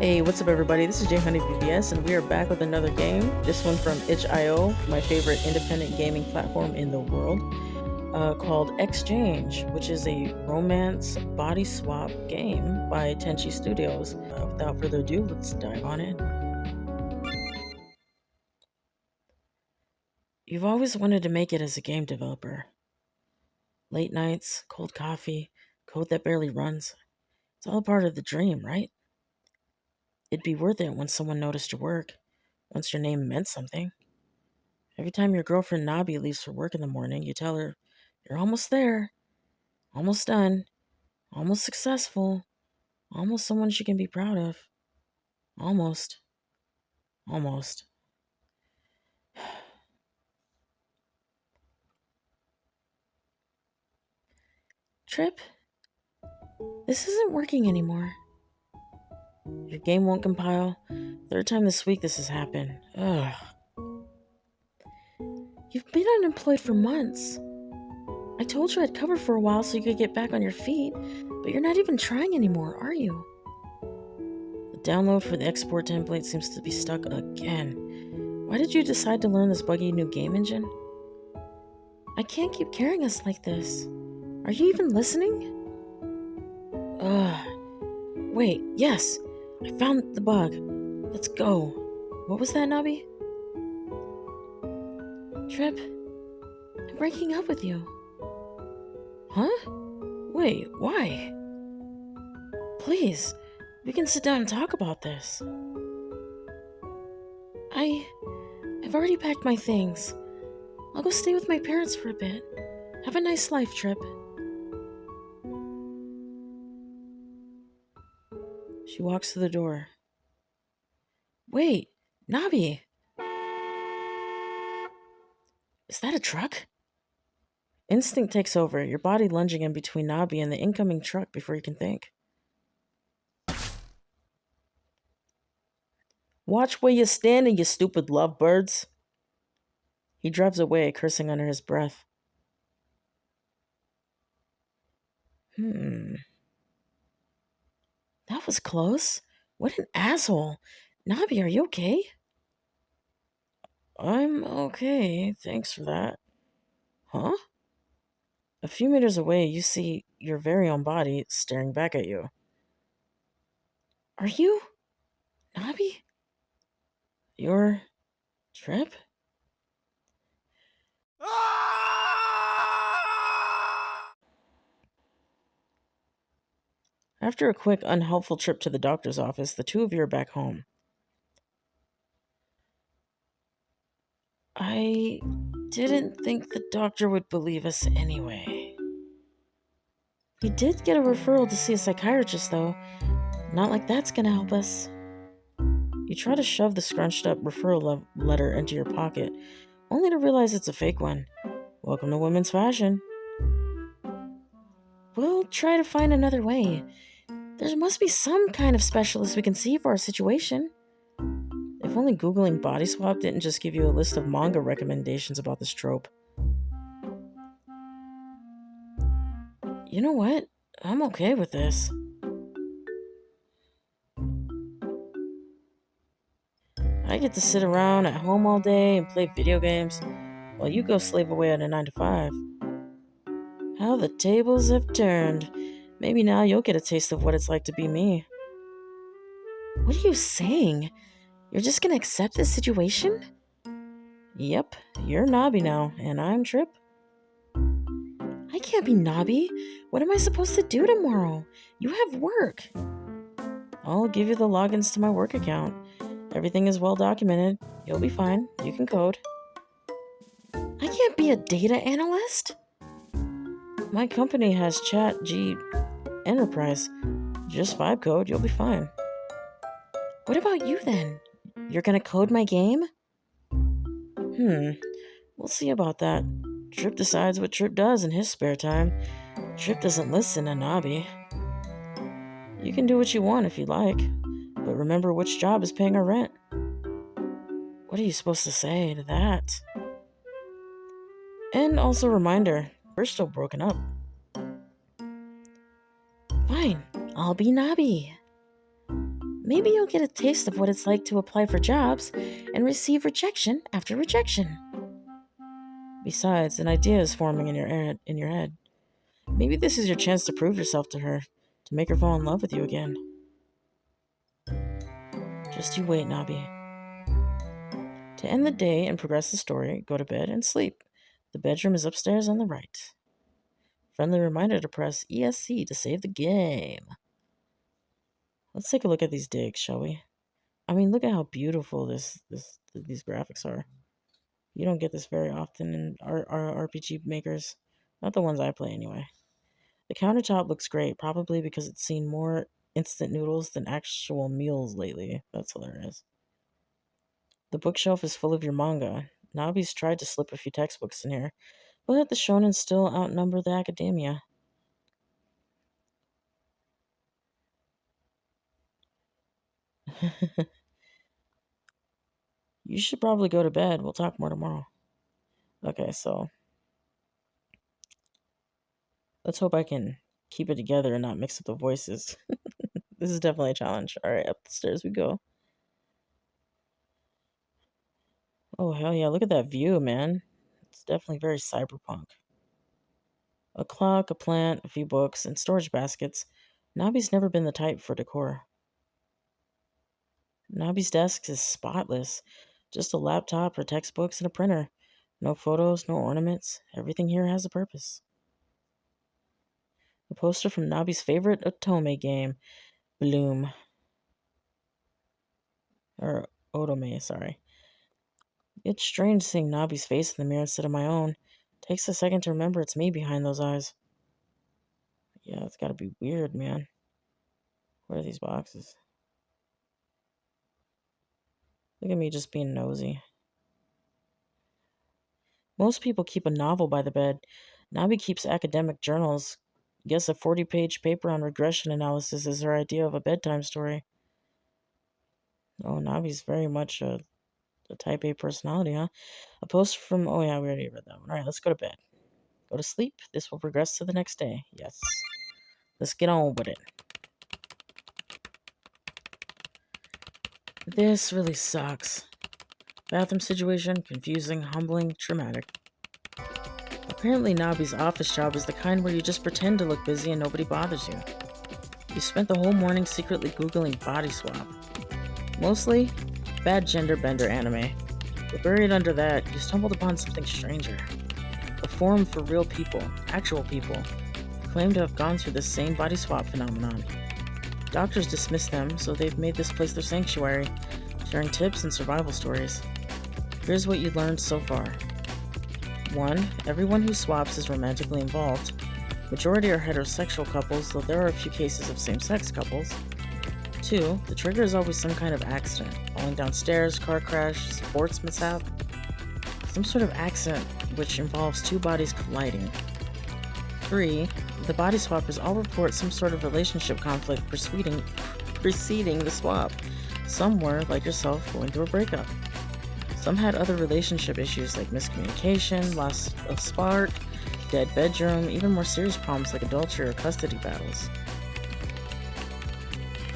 Hey, what's up, everybody? This is J Honey BBS, and we are back with another game. This one from itch.io, my favorite independent gaming platform in the world, called Exchange, which is a romance body swap game by Tenchi Studios. Without further ado, let's dive on in. You've always wanted to make it as a game developer. Late nights, cold coffee, code that barely runs. It's all part of the dream, right? It'd be worth it when someone noticed your work, once your name meant something. Every time your girlfriend Nabi leaves for work in the morning, you tell her, "You're almost there, almost done, almost successful, almost someone she can be proud of. Almost. Almost." Trip, this isn't working anymore. Your game won't compile. Third time this week this has happened. Ugh. You've been unemployed for months. I told you I'd cover for a while so you could get back on your feet, but you're not even trying anymore, are you? The download for the export template seems to be stuck again. Why did you decide to learn this buggy new game engine? I can't keep carrying us like this. Are you even listening? Wait, yes. I found the bug. Let's go. What was that, Nabi? Trip, I'm breaking up with you. Huh? Wait, why? Please, we can sit down and talk about this. I've already packed my things. I'll go stay with my parents for a bit. Have a nice life, Trip. She walks to the door. Wait, Nabi! Is that a truck? Instinct takes over, your body lunging in between Nabi and the incoming truck before you can think. Watch where you're standing, you stupid lovebirds. He drives away, cursing under his breath. That was close. What an asshole. Nabi, are you okay? I'm okay, thanks for that. Huh? A few meters away, you see your very own body staring back at you. Are you Nabi? Your Trip? After a quick, unhelpful trip to the doctor's office, the two of you are back home. I didn't think the doctor would believe us anyway. We did get a referral to see a psychiatrist, though. Not like that's gonna help us. You try to shove the scrunched up referral letter into your pocket, only to realize it's a fake one. Welcome to women's fashion. We'll try to find another way. There must be some kind of specialist we can see for our situation. If only Googling body swap didn't just give you a list of manga recommendations about this trope. You know what? I'm okay with this. I get to sit around at home all day and play video games, while you go slave away at a 9 to 5. How the tables have turned. Maybe now you'll get a taste of what it's like to be me. What are you saying? You're just gonna accept this situation? Yep, you're Nabi now, and I'm Trip. I can't be Nabi. What am I supposed to do tomorrow? You have work. I'll give you the logins to my work account. Everything is well documented. You'll be fine. You can code. I can't be a data analyst. My company has Chat G Enterprise. Just vibe code, you'll be fine. What about you then? You're gonna code my game? We'll see about that. Trip decides what Trip does in his spare time. Trip doesn't listen to Nabi. You can do what you want if you like, but remember which job is paying our rent. What are you supposed to say to that? And also reminder, we're still broken up. Fine, I'll be Nabi. Maybe you'll get a taste of what it's like to apply for jobs and receive rejection after rejection. Besides, an idea is forming in your head. Maybe this is your chance to prove yourself to her, to make her fall in love with you again. Just you wait, Nabi. To end the day and progress the story, go to bed and sleep. The bedroom is upstairs on the right. Friendly reminder to press ESC to save the game. Let's take a look at these digs, shall we? I mean, look at how beautiful these graphics are. You don't get this very often in our RPG makers. Not the ones I play, anyway. The countertop looks great, probably because it's seen more instant noodles than actual meals lately. That's hilarious. The bookshelf is full of your manga. Nabi's tried to slip a few textbooks in here, but the shonen still outnumber the academia. You should probably go to bed. We'll talk more tomorrow. Okay, so let's hope I can keep it together and not mix up the voices. This is definitely a challenge. All right, up the stairs we go. Oh, hell yeah, look at that view, man. It's definitely very cyberpunk. A clock, a plant, a few books, and storage baskets. Nabi's never been the type for decor. Nabi's desk is spotless. Just a laptop, her textbooks, and a printer. No photos, no ornaments. Everything here has a purpose. A poster from Nabi's favorite Otome game, Bloom. Or Otome, sorry. It's strange seeing Nabi's face in the mirror instead of my own. Takes a second to remember it's me behind those eyes. Yeah, it's gotta be weird, man. What are these boxes? Look at me just being nosy. Most people keep a novel by the bed. Nabi keeps academic journals. Guess a 40-page paper on regression analysis is her idea of a bedtime story. Oh, Nabi's very much a type A personality, huh? A post from... Oh, yeah, we already read that one. All right, let's go to bed. Go to sleep. This will progress to the next day. Yes. Let's get on with it. This really sucks. Bathroom situation, confusing, humbling, traumatic. Apparently, Nabi's office job is the kind where you just pretend to look busy and nobody bothers you. You spent the whole morning secretly Googling body swap. Mostly, bad gender bender anime. But buried under that, you stumbled upon something stranger. A forum for real people, actual people, who claim to have gone through this same body swap phenomenon. Doctors dismiss them, so they've made this place their sanctuary, sharing tips and survival stories. Here's what you learned so far. 1. Everyone who swaps is romantically involved. Majority are heterosexual couples, though there are a few cases of same-sex couples. 2. The trigger is always some kind of accident. Falling downstairs, car crash, sports mishap. Some sort of accident which involves two bodies colliding. 3. The body swappers all report some sort of relationship conflict preceding the swap. Some were, like yourself, going through a breakup. Some had other relationship issues like miscommunication, loss of spark, dead bedroom, even more serious problems like adultery or custody battles.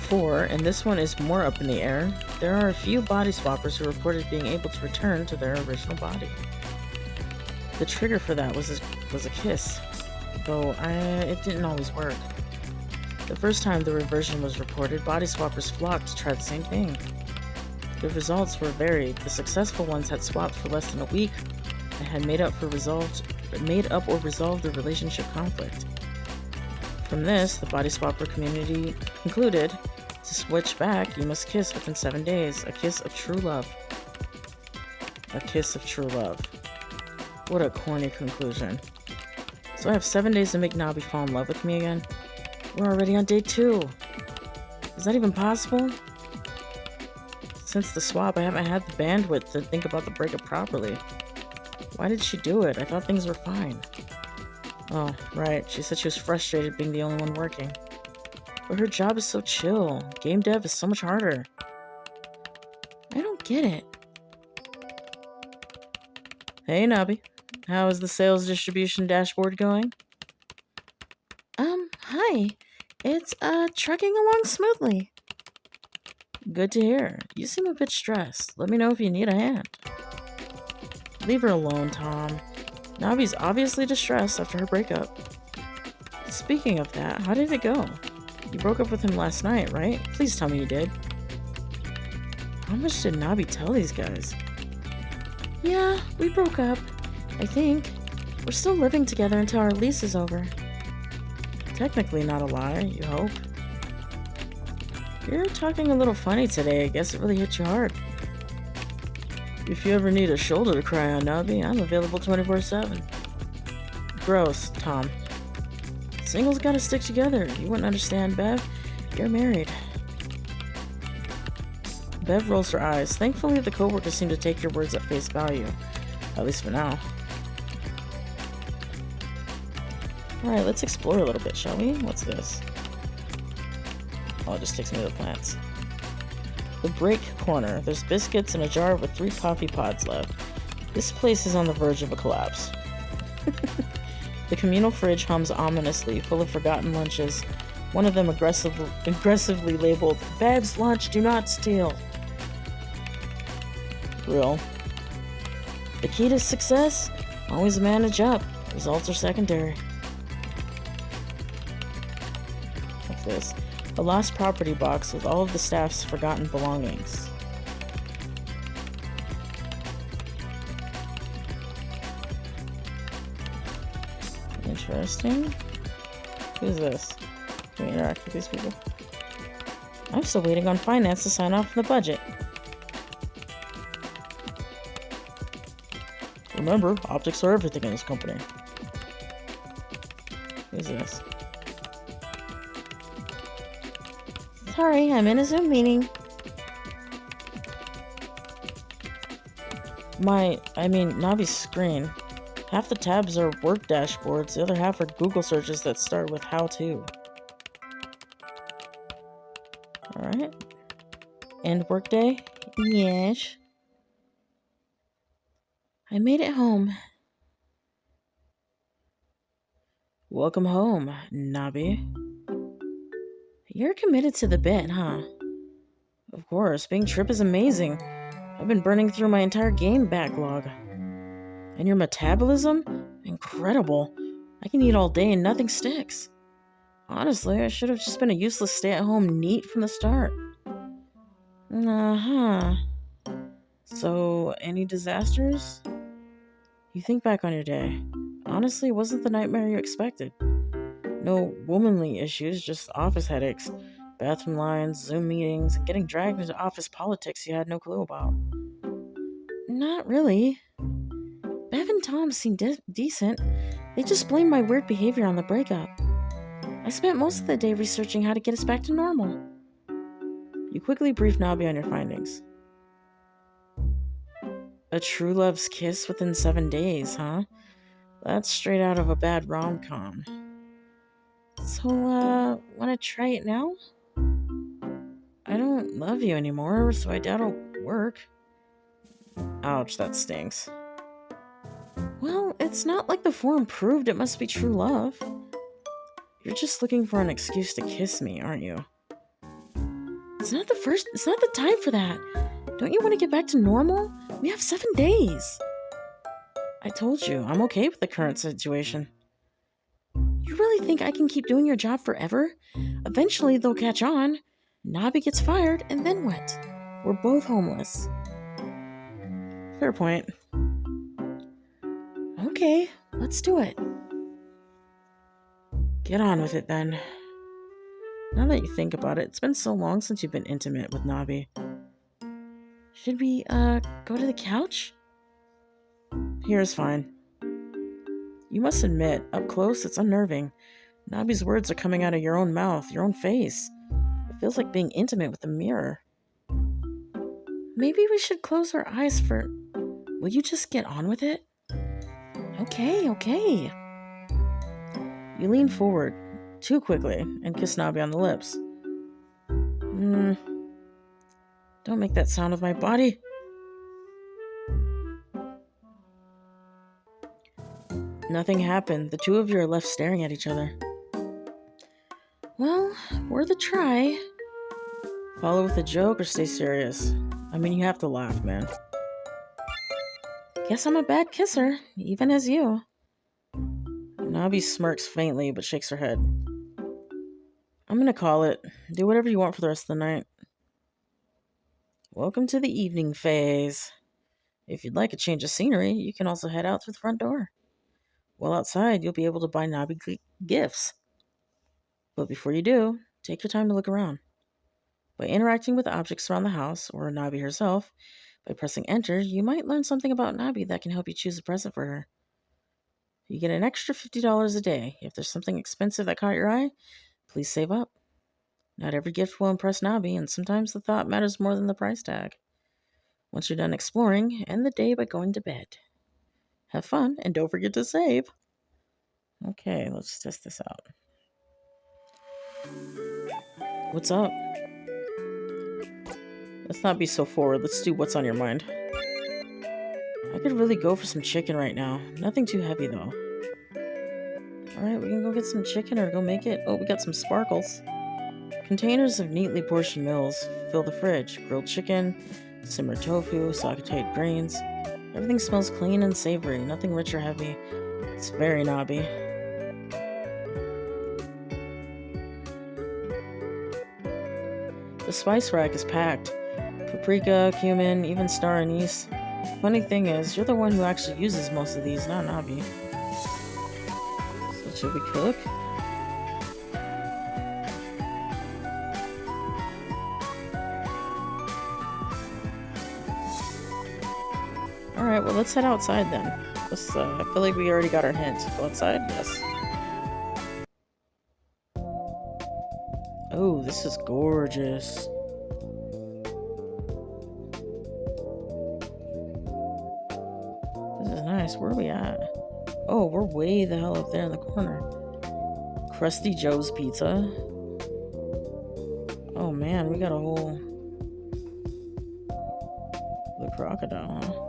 4, and this one is more up in the air, there are a few body swappers who reported being able to return to their original body. The trigger for that was a kiss, though it didn't always work. The first time the reversion was reported, body swappers flocked to try the same thing. The results were varied. The successful ones had swapped for less than a week and had made up or resolved the relationship conflict. From this, the body swapper community concluded, to switch back, you must kiss within 7 days. A kiss of true love. A kiss of true love. What a corny conclusion. So I have 7 days to make Nabi fall in love with me again? We're already on day 2. Is that even possible? Since the swap, I haven't had the bandwidth to think about the breakup properly. Why did she do it? I thought things were fine. Oh, right. She said she was frustrated being the only one working. But her job is so chill. Game dev is so much harder. I don't get it. Hey, Nabi. How is the sales distribution dashboard going? Hi. It's, trucking along smoothly. Good to hear. You seem a bit stressed. Let me know if you need a hand. Leave her alone, Tom. Nabi's obviously distressed after her breakup. Speaking of that, how did it go? You broke up with him last night, right? Please tell me you did. How much did Nabi tell these guys? Yeah, we broke up. I think. We're still living together until our lease is over. Technically not a lie, you hope. You're talking a little funny today. I guess it really hit you hard. If you ever need a shoulder to cry on, Nabi, I'm available 24/7. Gross, Tom. Singles gotta stick together. You wouldn't understand, Bev. You're married. Bev rolls her eyes. Thankfully, the coworkers seem to take your words at face value. At least for now. Alright, let's explore a little bit, shall we? What's this? Oh, it just takes me to the plants. The break corner. There's biscuits and a jar with 3 coffee pods left. This place is on the verge of a collapse. The communal fridge hums ominously, full of forgotten lunches. One of them aggressively labeled, "Bev's lunch, do not steal." Grill. The key to success? Always manage up. Results are secondary. What's this? A lost property box with all of the staff's forgotten belongings. Interesting. Who's this? Can we interact with these people? I'm still waiting on finance to sign off on the budget. Remember, optics are everything in this company. Who's this? Sorry, I'm in a Zoom meeting. Nabi's screen. Half the tabs are work dashboards, the other half are Google searches that start with how to. Alright. End workday? Yes. I made it home. Welcome home, Nabi. You're committed to the bit, huh? Of course, being Trip is amazing. I've been burning through my entire game backlog. And your metabolism? Incredible. I can eat all day and nothing sticks. Honestly, I should have just been a useless stay-at-home neat from the start. Uh-huh. So, any disasters? You think back on your day. Honestly, it wasn't the nightmare you expected. No womanly issues, just office headaches, bathroom lines, Zoom meetings, and getting dragged into office politics you had no clue about. Not really. Bev and Tom seemed decent. They just blamed my weird behavior on the breakup. I spent most of the day researching how to get us back to normal. You quickly brief Nabi on your findings. A true love's kiss within 7 days, huh? That's straight out of a bad rom-com. So, wanna try it now? I don't love you anymore, so I doubt it'll work. Ouch, that stinks. Well, it's not like the forum proved it must be true love. You're just looking for an excuse to kiss me, aren't you? It's not the time for that. Don't you want to get back to normal? We have 7 days. I told you, I'm okay with the current situation. You really think I can keep doing your job forever? Eventually they'll catch on. Nabi gets fired, and then what? We're both homeless. Fair point. Okay, let's do it. Get on with it then. Now that you think about it, it's been so long since you've been intimate with Nabi. Should we, go to the couch? Here's fine. You must admit, up close, it's unnerving. Nabi's words are coming out of your own mouth, your own face. It feels like being intimate with a mirror. Maybe we should close our eyes for... Will you just get on with it? Okay. You lean forward, too quickly, and kiss Nabi on the lips. Don't make that sound with my body. Nothing happened. The two of you are left staring at each other. Well, worth a try. Follow with a joke or stay serious? I mean, you have to laugh, man. Guess I'm a bad kisser, even as you. Nabi smirks faintly but shakes her head. I'm gonna call it. Do whatever you want for the rest of the night. Welcome to the evening phase. If you'd like a change of scenery, you can also head out through the front door. While outside, you'll be able to buy Nabi gifts. But before you do, take your time to look around. By interacting with objects around the house, or Nabi herself, by pressing enter, you might learn something about Nabi that can help you choose a present for her. You get an extra $50 a day. If there's something expensive that caught your eye, please save up. Not every gift will impress Nabi, and sometimes the thought matters more than the price tag. Once you're done exploring, end the day by going to bed. Have fun, and don't forget to save. Okay, let's test this out. What's up? Let's not be so forward. Let's do what's on your mind. I could really go for some chicken right now. Nothing too heavy, though. Alright, we can go get some chicken or go make it. Oh, we got some sparkles. Containers of neatly portioned meals fill the fridge. Grilled chicken, simmered tofu, sauteed grains. Everything smells clean and savory. Nothing rich or heavy. It's very Nabi. The spice rack is packed. Paprika, cumin, even star anise. Funny thing is, you're the one who actually uses most of these, not Nabi. So should we cook? Alright, well let's head outside then. I feel like we already got our hint. Go outside? Yes. Oh, this is gorgeous. This is nice. Where are we at? Oh, we're way the hell up there in the corner. Krusty Joe's Pizza. Oh man, we got a whole... The crocodile, huh?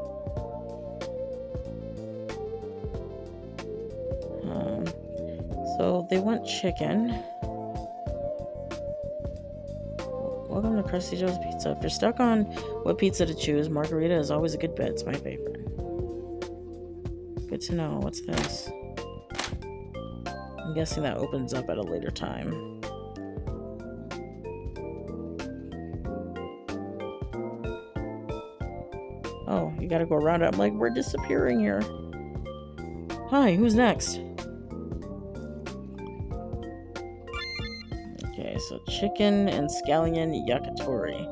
So they want chicken. Welcome to Krusty Joe's Pizza. If you're stuck on what pizza to choose, margarita is always a good bet. It's my favorite. Good to know. What's this? I'm guessing that opens up at a later time. Oh, you gotta go around it. I'm like, we're disappearing here. Hi, who's next? Okay, so chicken and scallion yakitori.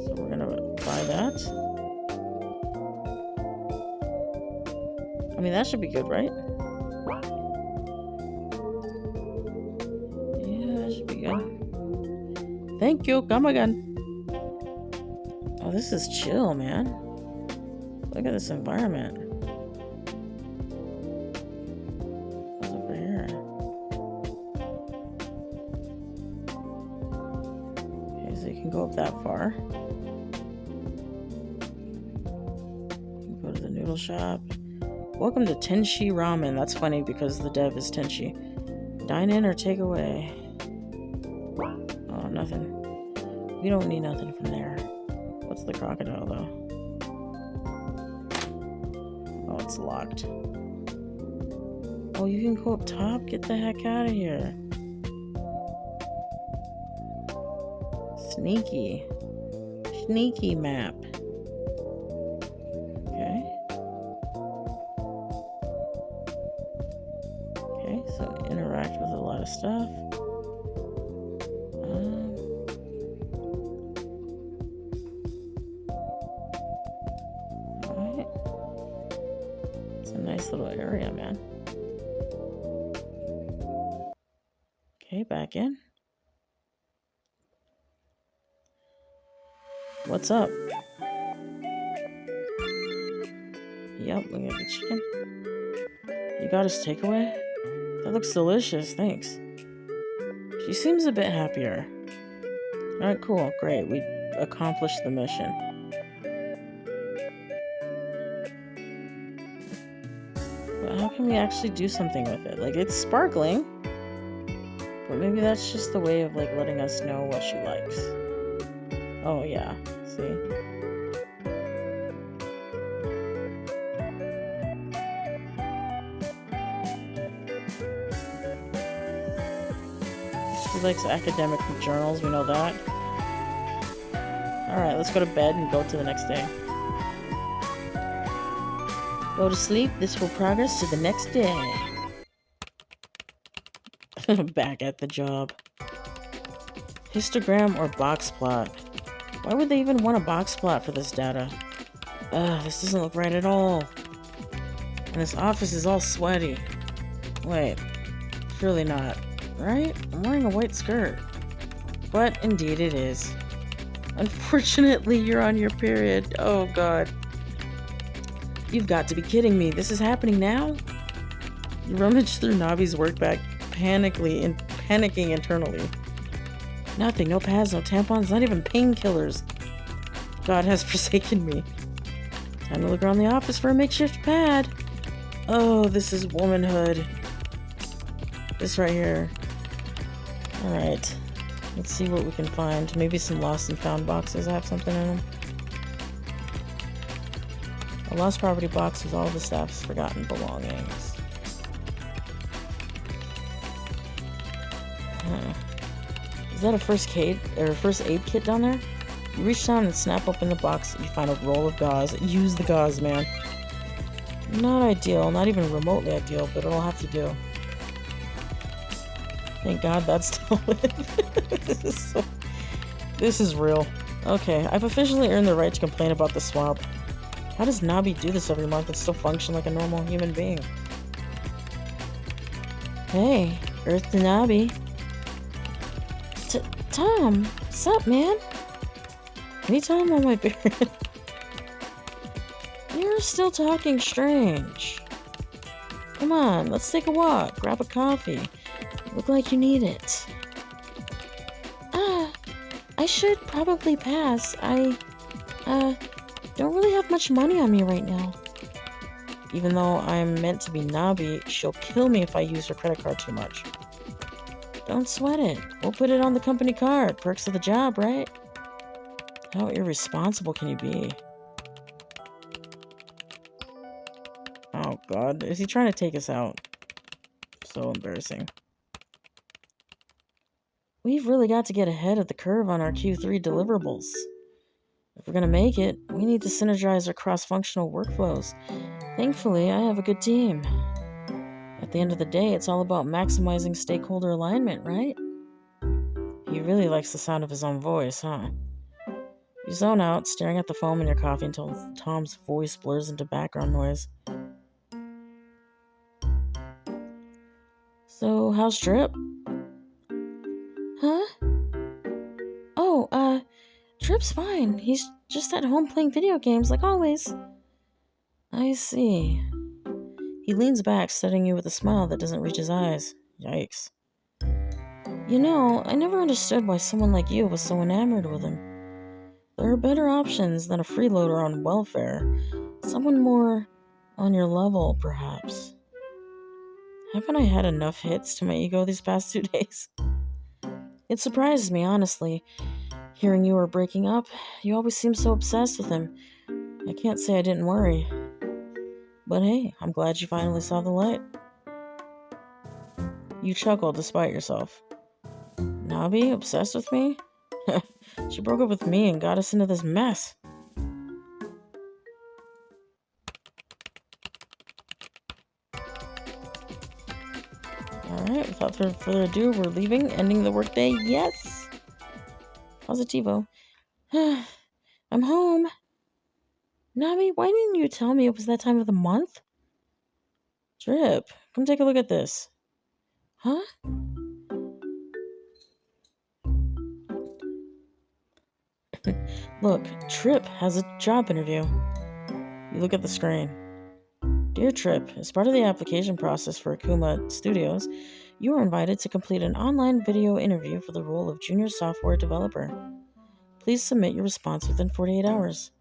So we're gonna buy that. I mean, that should be good, right? Yeah, that should be good. Thank you. Come again. Oh, this is chill, man. Look at this environment. What's over here? Okay, so you can go up that far. You can go to the noodle shop. Welcome to Tenshi Ramen. That's funny because the dev is Tenshi. Dine in or take away. Oh, nothing. We don't need nothing from there. What's the crocodile, though? Oh, it's locked. Oh, you can go up top? Get the heck out of here. Sneaky. Sneaky map. Okay. Okay, so interact with a lot of stuff. Alright. It's a nice little area, man. Okay, back in. What's up? Yep, we got the chicken. You got us takeaway? That looks delicious, thanks. She seems a bit happier. Alright, cool, great. We accomplished the mission. But how can we actually do something with it? Like, it's sparkling. But maybe that's just the way of like letting us know what she likes. Oh yeah, see? She likes academic journals, we know that. Alright, let's go to bed and go to the next day. Go to sleep, this will progress to the next day. Back at the job. Histogram or box plot? Why would they even want a box plot for this data? This doesn't look right at all. And this office is all sweaty. Wait, surely not, right? I'm wearing a white skirt. But indeed it is. Unfortunately, you're on your period. Oh god. You've got to be kidding me. This is happening now? You rummage through Nabi's work bag, panicking internally. Nothing, no pads, no tampons, not even painkillers. God has forsaken me. Time to look around the office for a makeshift pad. Oh, this is womanhood. This right here. Alright. Let's see what we can find. Maybe some lost and found boxes have something in them. A lost property box with all the staff's forgotten belongings. Is that a first aid kit down there? You reach down and snap open the box. You find a roll of gauze. Use the gauze, man. Not ideal, not even remotely ideal, but it'll have to do. Thank God that's still with. This is real. Okay, I've officially earned the right to complain about the swap. How does Nabi do this every month and still function like a normal human being? Hey, Earth to Nabi. Tom, what's up, man? Anytime on my period. You're still talking strange. Come on, let's take a walk, grab a coffee. Look like you need it. I should probably pass. I don't really have much money on me right now. Even though I'm meant to be Nabi, she'll kill me if I use her credit card too much. Don't sweat it. We'll put it on the company card. Perks of the job, right? How irresponsible can you be? Oh god, is he trying to take us out? So embarrassing. We've really got to get ahead of the curve on our Q3 deliverables. If we're gonna make it, we need to synergize our cross-functional workflows. Thankfully, I have a good team. At the end of the day, it's all about maximizing stakeholder alignment, right? He really likes the sound of his own voice, huh? You zone out, staring at the foam in your coffee until Tom's voice blurs into background noise. So, how's Trip? Huh? Oh, Trip's fine. He's just at home playing video games like always. I see. He leans back, studying you with a smile that doesn't reach his eyes. Yikes. You know, I never understood why someone like you was so enamored with him. There are better options than a freeloader on welfare. Someone more on your level, perhaps. Haven't I had enough hits to my ego these past 2 days? It surprises me, honestly. Hearing you were breaking up, you always seemed so obsessed with him. I can't say I didn't worry. But hey, I'm glad you finally saw the light. You chuckled despite yourself. Nabi, obsessed with me? She broke up with me and got us into this mess. Alright, without further ado, we're leaving, ending the workday. Yes! Positivo. I'm home. Nabi, why didn't you tell me it was that time of the month? Trip, come take a look at this. Huh? Look, Trip has a job interview. You look at the screen. Dear Trip, as part of the application process for Akuma Studios, you are invited to complete an online video interview for the role of junior software developer. Please submit your response within 48 hours.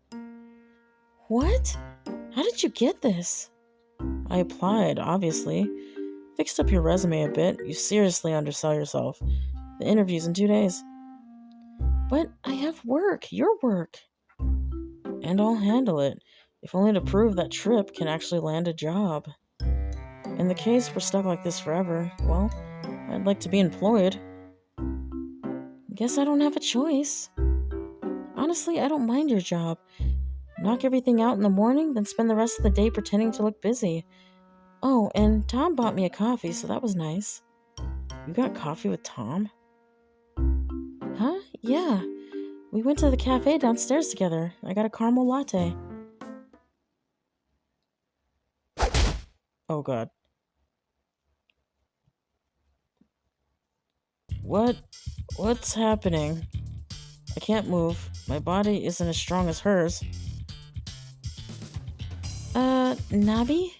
What? How did you get this? I applied, obviously. Fixed up your resume a bit. You seriously undersell yourself. The interview's in 2 days. But I have work. Your work. And I'll handle it. If only to prove that Trip can actually land a job. In the case we're stuck like this forever, well, I'd like to be employed. Guess I don't have a choice. Honestly, I don't mind your job. Knock everything out in the morning, then spend the rest of the day pretending to look busy. Oh, and Tom bought me a coffee, so that was nice. You got coffee with Tom? Huh? Yeah. We went to the cafe downstairs together. I got a caramel latte. Oh god. What's happening? I can't move. My body isn't as strong as hers. Nabi?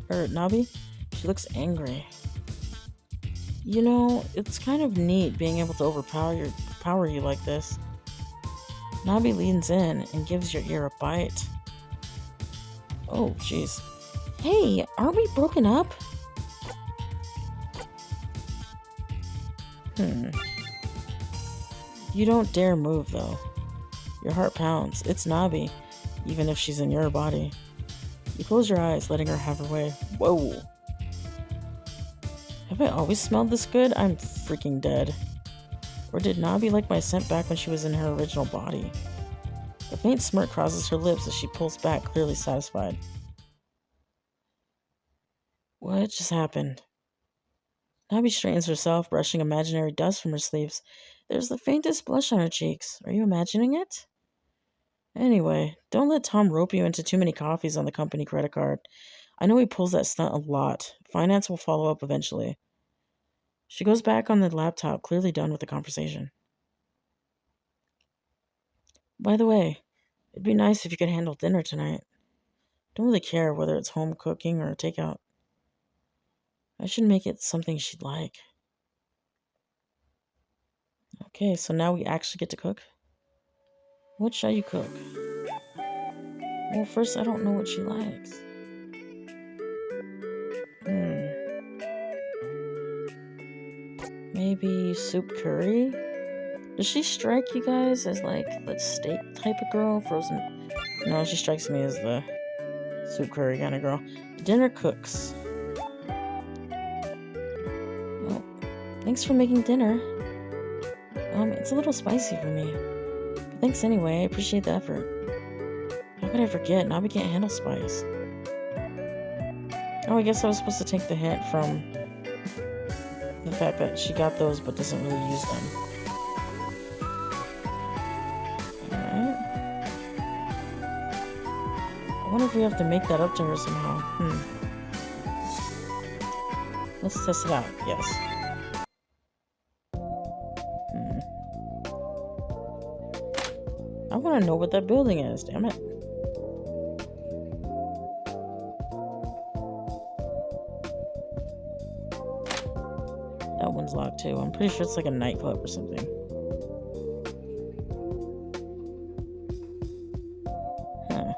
Nabi? She looks angry. You know, it's kind of neat being able to overpower you like this. Nabi leans in and gives your ear a bite. Oh, jeez. Hey, aren't we broken up? You don't dare move, though. Your heart pounds. It's Nabi, even if she's in your body. You close your eyes, letting her have her way. Whoa. Have I always smelled this good? I'm freaking dead. Or did Nabi like my scent back when she was in her original body? A faint smirk crosses her lips as she pulls back, clearly satisfied. What just happened? Nabi straightens herself, brushing imaginary dust from her sleeves. There's the faintest blush on her cheeks. Are you imagining it? Anyway, don't let Tom rope you into too many coffees on the company credit card. I know he pulls that stunt a lot. Finance will follow up eventually. She goes back on the laptop, clearly done with the conversation. By the way, it'd be nice if you could handle dinner tonight. Don't really care whether it's home cooking or takeout. I should make it something she'd like. Okay, so now we actually get to cook. What shall you cook? Well, first, I don't know what she likes. Maybe soup curry? Does she strike you guys as like the steak type of girl? Frozen? No, she strikes me as the soup curry kind of girl. Dinner cooks. Well, thanks for making dinner. It's a little spicy for me. But thanks anyway, I appreciate the effort. How could I forget? Nabi can't handle spice. Oh, I guess I was supposed to take the hint from the fact that she got those but doesn't really use them. Alright. I wonder if we have to make that up to her somehow. Let's test it out. Yes. I want to know what that building is, damn it. That one's locked too. I'm pretty sure it's like a nightclub or something. Huh.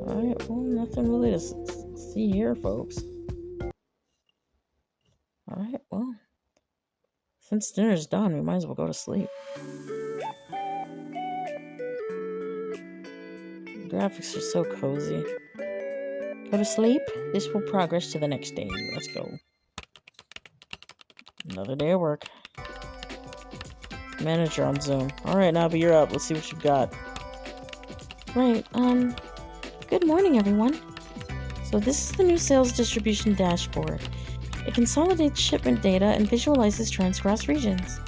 Alright, well, nothing really to see here, folks. Alright, well, since dinner's done, we might as well go to sleep. The graphics are so cozy. Go to sleep? This will progress to the next day. Let's go. Another day of work. Manager on Zoom. Alright, Nabi, you're up. Let's see what you've got. Right, good morning, everyone. So this is the new sales distribution dashboard. It consolidates shipment data and visualizes trends across regions.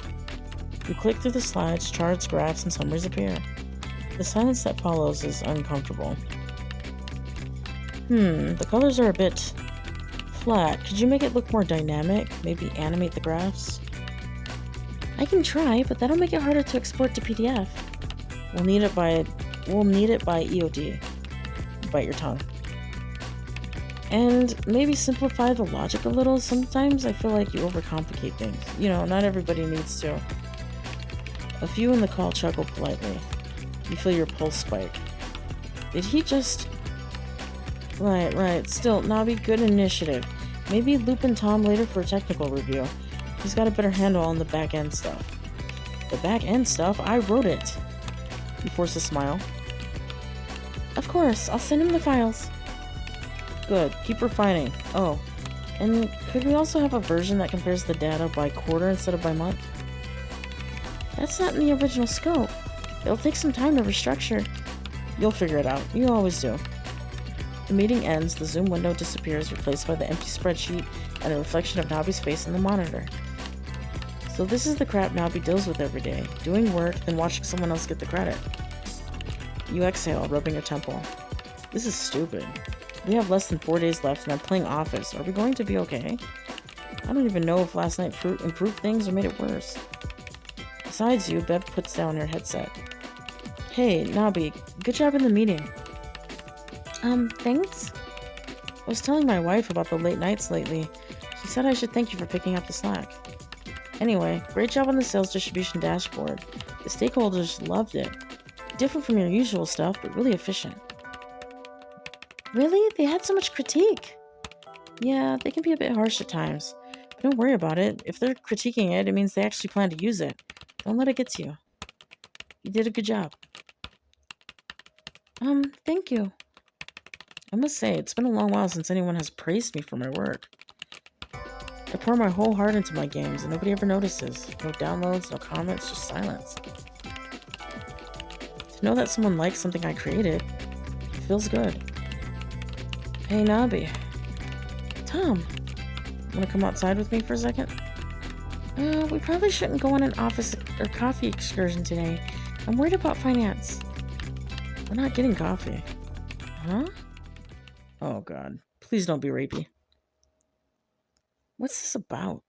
You click through the slides, charts, graphs, and summaries appear. The silence that follows is uncomfortable. The colors are a bit flat. Could you make it look more dynamic? Maybe animate the graphs? I can try, but that'll make it harder to export to PDF. We'll need it by EOD. Bite your tongue. And maybe simplify the logic a little. Sometimes I feel like you overcomplicate things. Not everybody needs to. A few in the call chuckle politely. You feel your pulse spike. Did he just... Right. Still, Nabi, good initiative. Maybe loop in Tom later for a technical review. He's got a better handle on the back-end stuff. The back-end stuff? I wrote it. You force a smile. Of course, I'll send him the files. Good, keep refining. Oh, and could we also have a version that compares the data by quarter instead of by month? That's not in the original scope. It'll take some time to restructure. You'll figure it out. You always do. The meeting ends, the Zoom window disappears, replaced by the empty spreadsheet and a reflection of Nabi's face in the monitor. So this is the crap Nabi deals with every day. Doing work, then watching someone else get the credit. You exhale, rubbing your temple. This is stupid. We have less than 4 days left and I'm playing Office. Are we going to be okay? I don't even know if last night improved things or made it worse. Besides you, Bev puts down her headset. Hey, Nabi, good job in the meeting. Thanks? I was telling my wife about the late nights lately. She said I should thank you for picking up the slack. Anyway, great job on the sales distribution dashboard. The stakeholders loved it. Different from your usual stuff, but really efficient. Really? They had so much critique? Yeah, they can be a bit harsh at times. But don't worry about it. If they're critiquing it, it means they actually plan to use it. Don't let it get to you. You did a good job. Thank you. I must say, it's been a long while since anyone has praised me for my work. I pour my whole heart into my games and nobody ever notices. No downloads, no comments, just silence. To know that someone likes something I created, it feels good. Hey, Nabi. Tom, wanna come outside with me for a second? We probably shouldn't go on an office or coffee excursion today. I'm worried about finance. We're not getting coffee. Huh? Oh, God. Please don't be rapey. What's this about?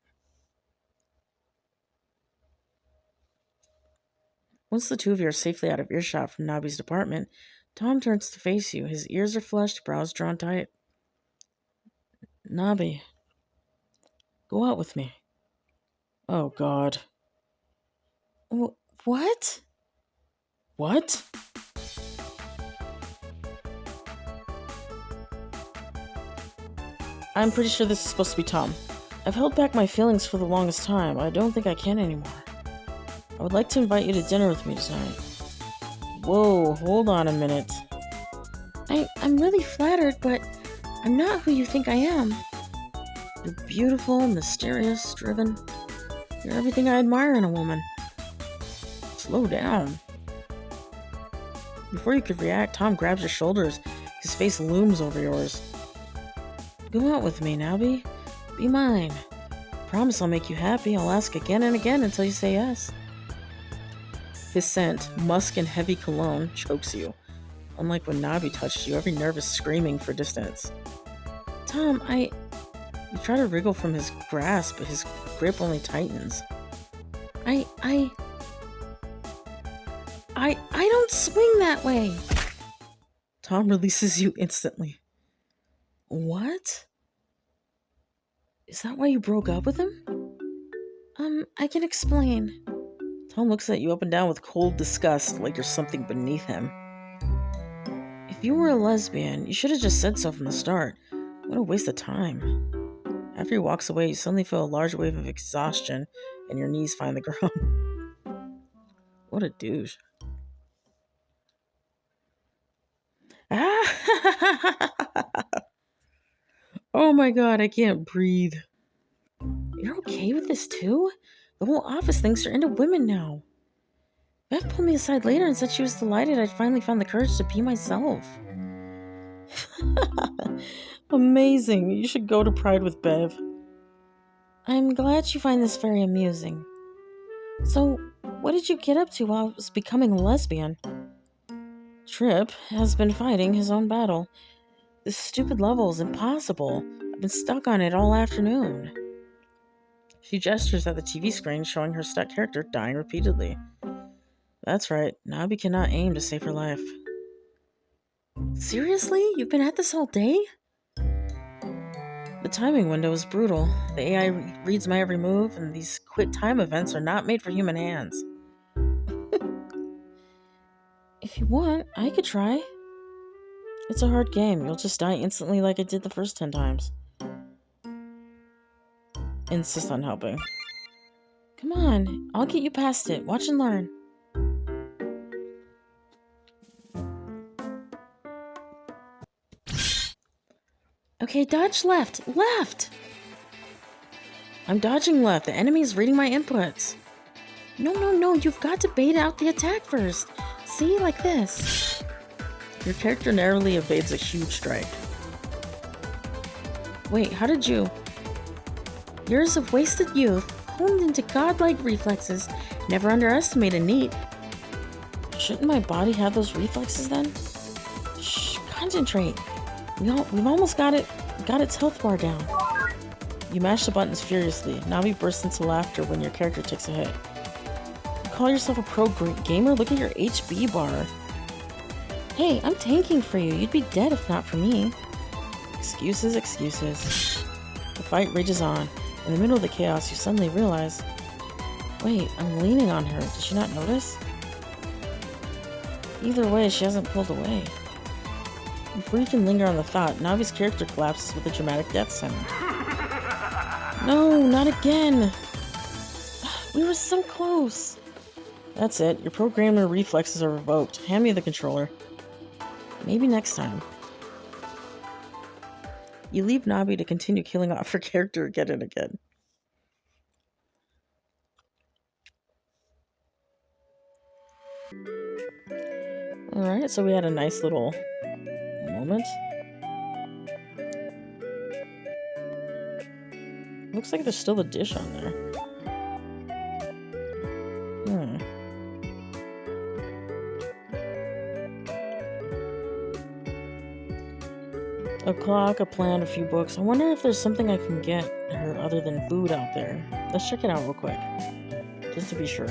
Once the two of you are safely out of earshot from Nabi's department, Tom turns to face you. His ears are flushed, brows drawn tight. Nabi, go out with me. Oh, God. What? What? I'm pretty sure this is supposed to be Tom. I've held back my feelings for the longest time. I don't think I can anymore. I would like to invite you to dinner with me tonight. Whoa, hold on a minute. I'm really flattered, but I'm not who you think I am. You're beautiful, mysterious, driven. You're everything I admire in a woman. Slow down. Before you could react, Tom grabs your shoulders. His face looms over yours. Go out with me, Nabi. Be mine. Promise I'll make you happy. I'll ask again and again until you say yes. His scent, musk and heavy cologne, chokes you. Unlike when Nabi touched you, every nerve is screaming for distance. Tom, You try to wriggle from his grasp, but his grip only tightens. I don't swing that way. Tom releases you instantly. What? Is that why you broke up with him? I can explain. Tom looks at you up and down with cold disgust, like you're something beneath him. If you were a lesbian, you should have just said so from the start. What a waste of time. After he walks away, you suddenly feel a large wave of exhaustion, and your knees find the ground. What a douche. Oh my God, I can't breathe. You're okay with this too? The whole office thinks you're into women now. Beth pulled me aside later and said she was delighted I'd finally found the courage to be myself. Amazing. You should go to Pride with Bev. I'm glad you find this very amusing. So, what did you get up to while I was becoming a lesbian? Trip has been fighting his own battle. This stupid level is impossible. I've been stuck on it all afternoon. She gestures at the TV screen, showing her stuck character dying repeatedly. That's right, Nabi cannot aim to save her life. Seriously? You've been at this all day? The timing window is brutal. The AI reads my every move, and these quick time events are not made for human hands. If you want, I could try. It's a hard game. You'll just die instantly like I did the first 10 times. Insist on helping. Come on, I'll get you past it. Watch and learn. Okay, dodge left. Left! I'm dodging left. The enemy is reading my inputs. No. You've got to bait out the attack first. See, like this. Your character narrowly evades a huge strike. Wait, how did you? Years of wasted youth, honed into godlike reflexes. Never underestimate a need. Shouldn't my body have those reflexes then? Shh, concentrate. We've almost got its health bar down. You mash the buttons furiously. Nabi bursts into laughter when your character takes a hit. You call yourself a pro gamer? Look at your HB bar. Hey, I'm tanking for you. You'd be dead if not for me. Excuses. The fight rages on. In the middle of the chaos, you suddenly realize, wait, I'm leaning on her. Did she not notice? Either way, she hasn't pulled away. Before you can linger on the thought, Navi's character collapses with a dramatic death sound. No, not again! We were so close! That's it. Your programmer reflexes are revoked. Hand me the controller. Maybe next time. You leave Nabi to continue killing off her character again and again. Alright, so we had a nice little moment. Looks like there's still a dish on there. A clock, a plant, a few books. I wonder if there's something I can get her other than food out there. Let's check it out real quick. Just to be sure.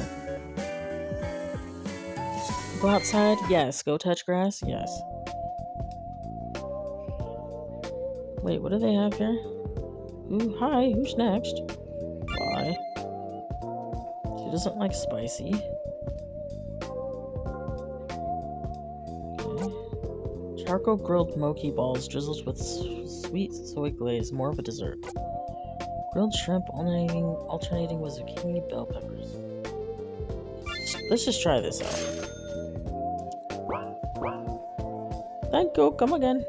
Go outside? Yes. Go touch grass? Yes. Wait, what do they have here? Ooh, hi. Who's next? Bye. She doesn't like spicy. Okay. Charcoal grilled mochi balls drizzled with sweet soy glaze. More of a dessert. Grilled shrimp alternating with zucchini bell peppers. Let's just try this out. Thank you. Come again.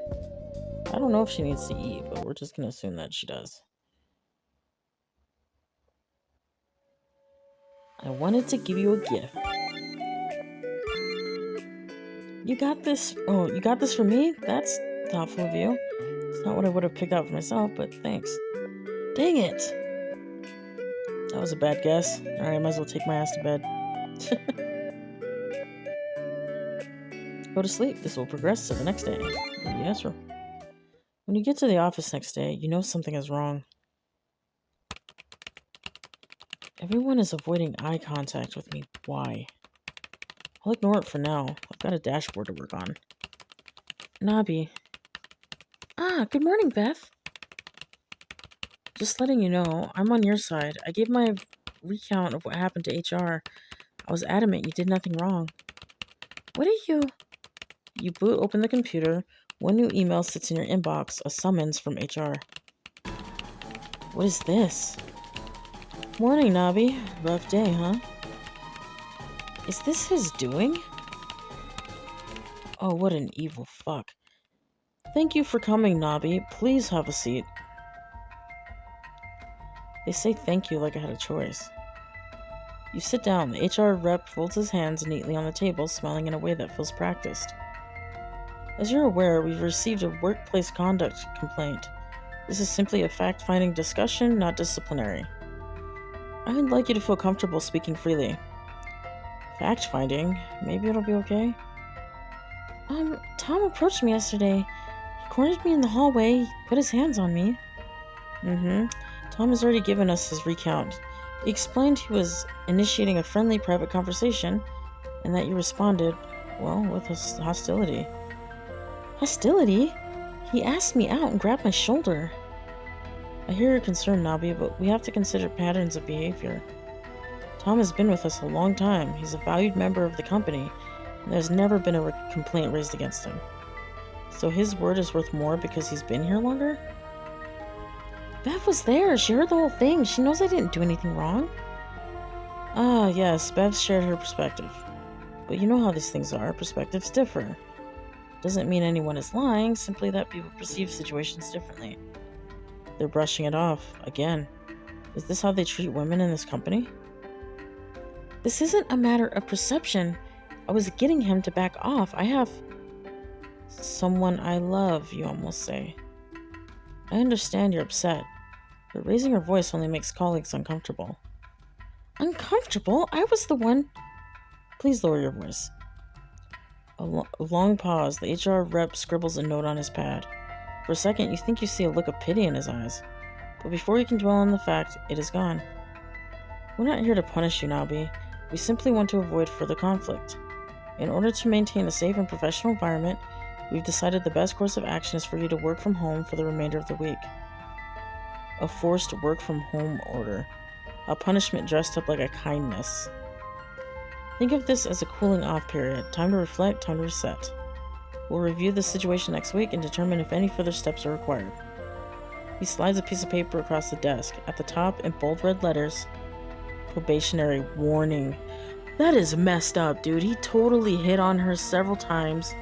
I don't know if she needs to eat, but we're just gonna assume that she does. I wanted to give you a gift. You got this. Oh, you got this for me? That's thoughtful of you. It's not what I would have picked out for myself, but thanks. Dang it. That was a bad guess. Alright, I might as well take my ass to bed. Go to sleep. This will progress to the next day. Yes, sir. When you get to the office next day, you know something is wrong. Everyone is avoiding eye contact with me. Why? I'll ignore it for now. I've got a dashboard to work on. Nabi. Ah, good morning, Beth. Just letting you know, I'm on your side. I gave my recount of what happened to HR. I was adamant you did nothing wrong. What are you... You boot open the computer. One new email sits in your inbox, a summons from HR. What is this? Morning, Nabi. Rough day, huh? Is this his doing? Oh, what an evil fuck. Thank you for coming, Nabi. Please have a seat. They say thank you like I had a choice. You sit down. The HR rep folds his hands neatly on the table, smiling in a way that feels practiced. As you're aware, we've received a workplace conduct complaint. This is simply a fact-finding discussion, not disciplinary. I'd like you to feel comfortable speaking freely. Fact-finding? Maybe it'll be okay? Tom approached me yesterday. He cornered me in the hallway, put his hands on me. Tom has already given us his recount. He explained he was initiating a friendly private conversation, and that you responded, well, with hostility. Hostility? He asked me out and grabbed my shoulder. I hear your concern, Nabi, but we have to consider patterns of behavior. Tom has been with us a long time. He's a valued member of the company, and there's never been a complaint raised against him. So his word is worth more because he's been here longer? Bev was there. She heard the whole thing. She knows I didn't do anything wrong. Ah, yes, Bev shared her perspective. But you know how these things are. Perspectives differ. Doesn't mean anyone is lying, simply that people perceive situations differently. They're brushing it off. Again. Is this how they treat women in this company? This isn't a matter of perception. I was getting him to back off. I have someone I love, you almost say. I understand you're upset, but raising your voice only makes colleagues uncomfortable. Uncomfortable? I was the one. Please lower your voice. A long pause. The HR rep scribbles a note on his pad. For a second, you think you see a look of pity in his eyes. But before you can dwell on the fact, it is gone. We're not here to punish you, Nabi. We simply want to avoid further conflict. In order to maintain a safe and professional environment, we've decided the best course of action is for you to work from home for the remainder of the week. A forced work-from-home order. A punishment dressed up like a kindness. Think of this as a cooling-off period. Time to reflect, time to reset. We'll review the situation next week and determine if any further steps are required. He slides a piece of paper across the desk. At the top, in bold red letters, probationary warning. That is messed up, dude. He totally hit on her several times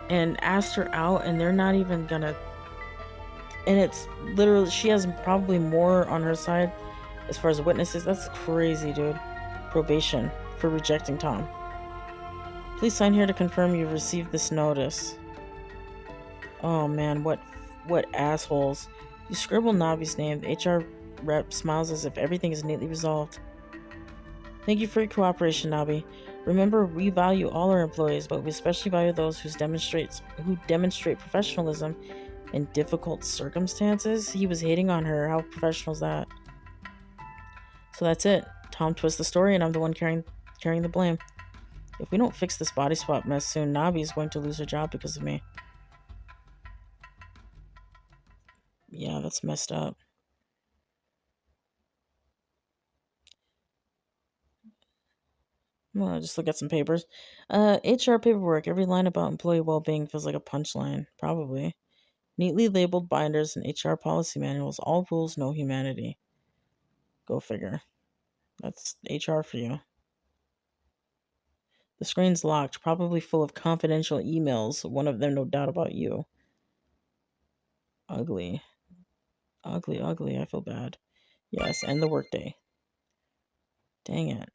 and asked her out, and they're not even gonna... And it's literally... She has probably more on her side as far as witnesses. That's crazy, dude. Probation for rejecting Tom. Please sign here to confirm you've received this notice. Oh man, what assholes. You scribble Nabi's name. The HR rep smiles as if everything is neatly resolved. Thank you for your cooperation, Nabi. Remember, we value all our employees, but we especially value those who demonstrate professionalism in difficult circumstances. He was hating on her. How professional is that? So that's it. Tom twists the story, and I'm the one carrying the blame. If we don't fix this body swap mess soon, Nabi is going to lose her job because of me. Yeah, that's messed up. Well, I'll just look at some papers. HR paperwork. Every line about employee well-being feels like a punchline. Probably. Neatly labeled binders and HR policy manuals. All rules, no humanity. Go figure. That's HR for you. The screen's locked, probably full of confidential emails. One of them, no doubt, about you. Ugly. Ugly, ugly. I feel bad. Yes, end the workday. Dang it.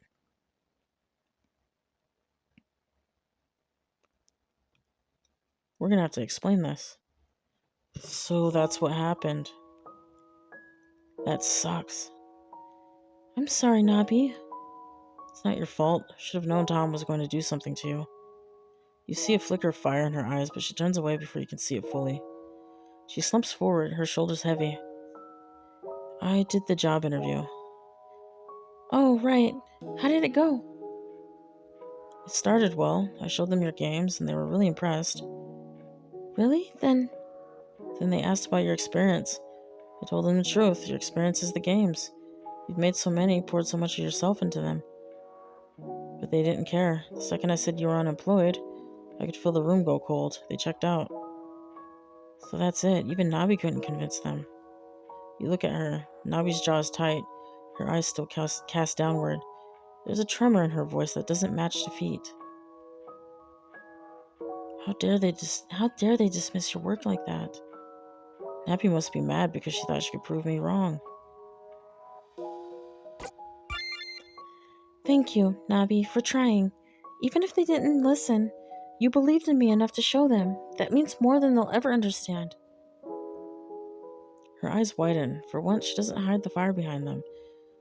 We're gonna have to explain this. So that's what happened. That sucks. I'm sorry, Nabi. It's not your fault. Should have known Tom was going to do something to you. You see a flicker of fire in her eyes, but she turns away before you can see it fully. She slumps forward, her shoulders heavy. I did the job interview. Oh, right. How did it go? It started well. I showed them your games, and they were really impressed. Really? Then they asked about your experience. I told them the truth. Your experience is the games. You've made so many, poured so much of yourself into them. But they didn't care. The second I said you were unemployed, I could feel the room go cold. They checked out. So that's it. Even Nabi couldn't convince them. You look at her. Nabi's jaw is tight. Her eyes still cast downward. There's a tremor in her voice that doesn't match defeat. How dare they dismiss your work like that? Nabi must be mad because she thought she could prove me wrong. Thank you, Nabi, for trying. Even if they didn't listen, you believed in me enough to show them. That means more than they'll ever understand. Her eyes widen. For once, she doesn't hide the fire behind them.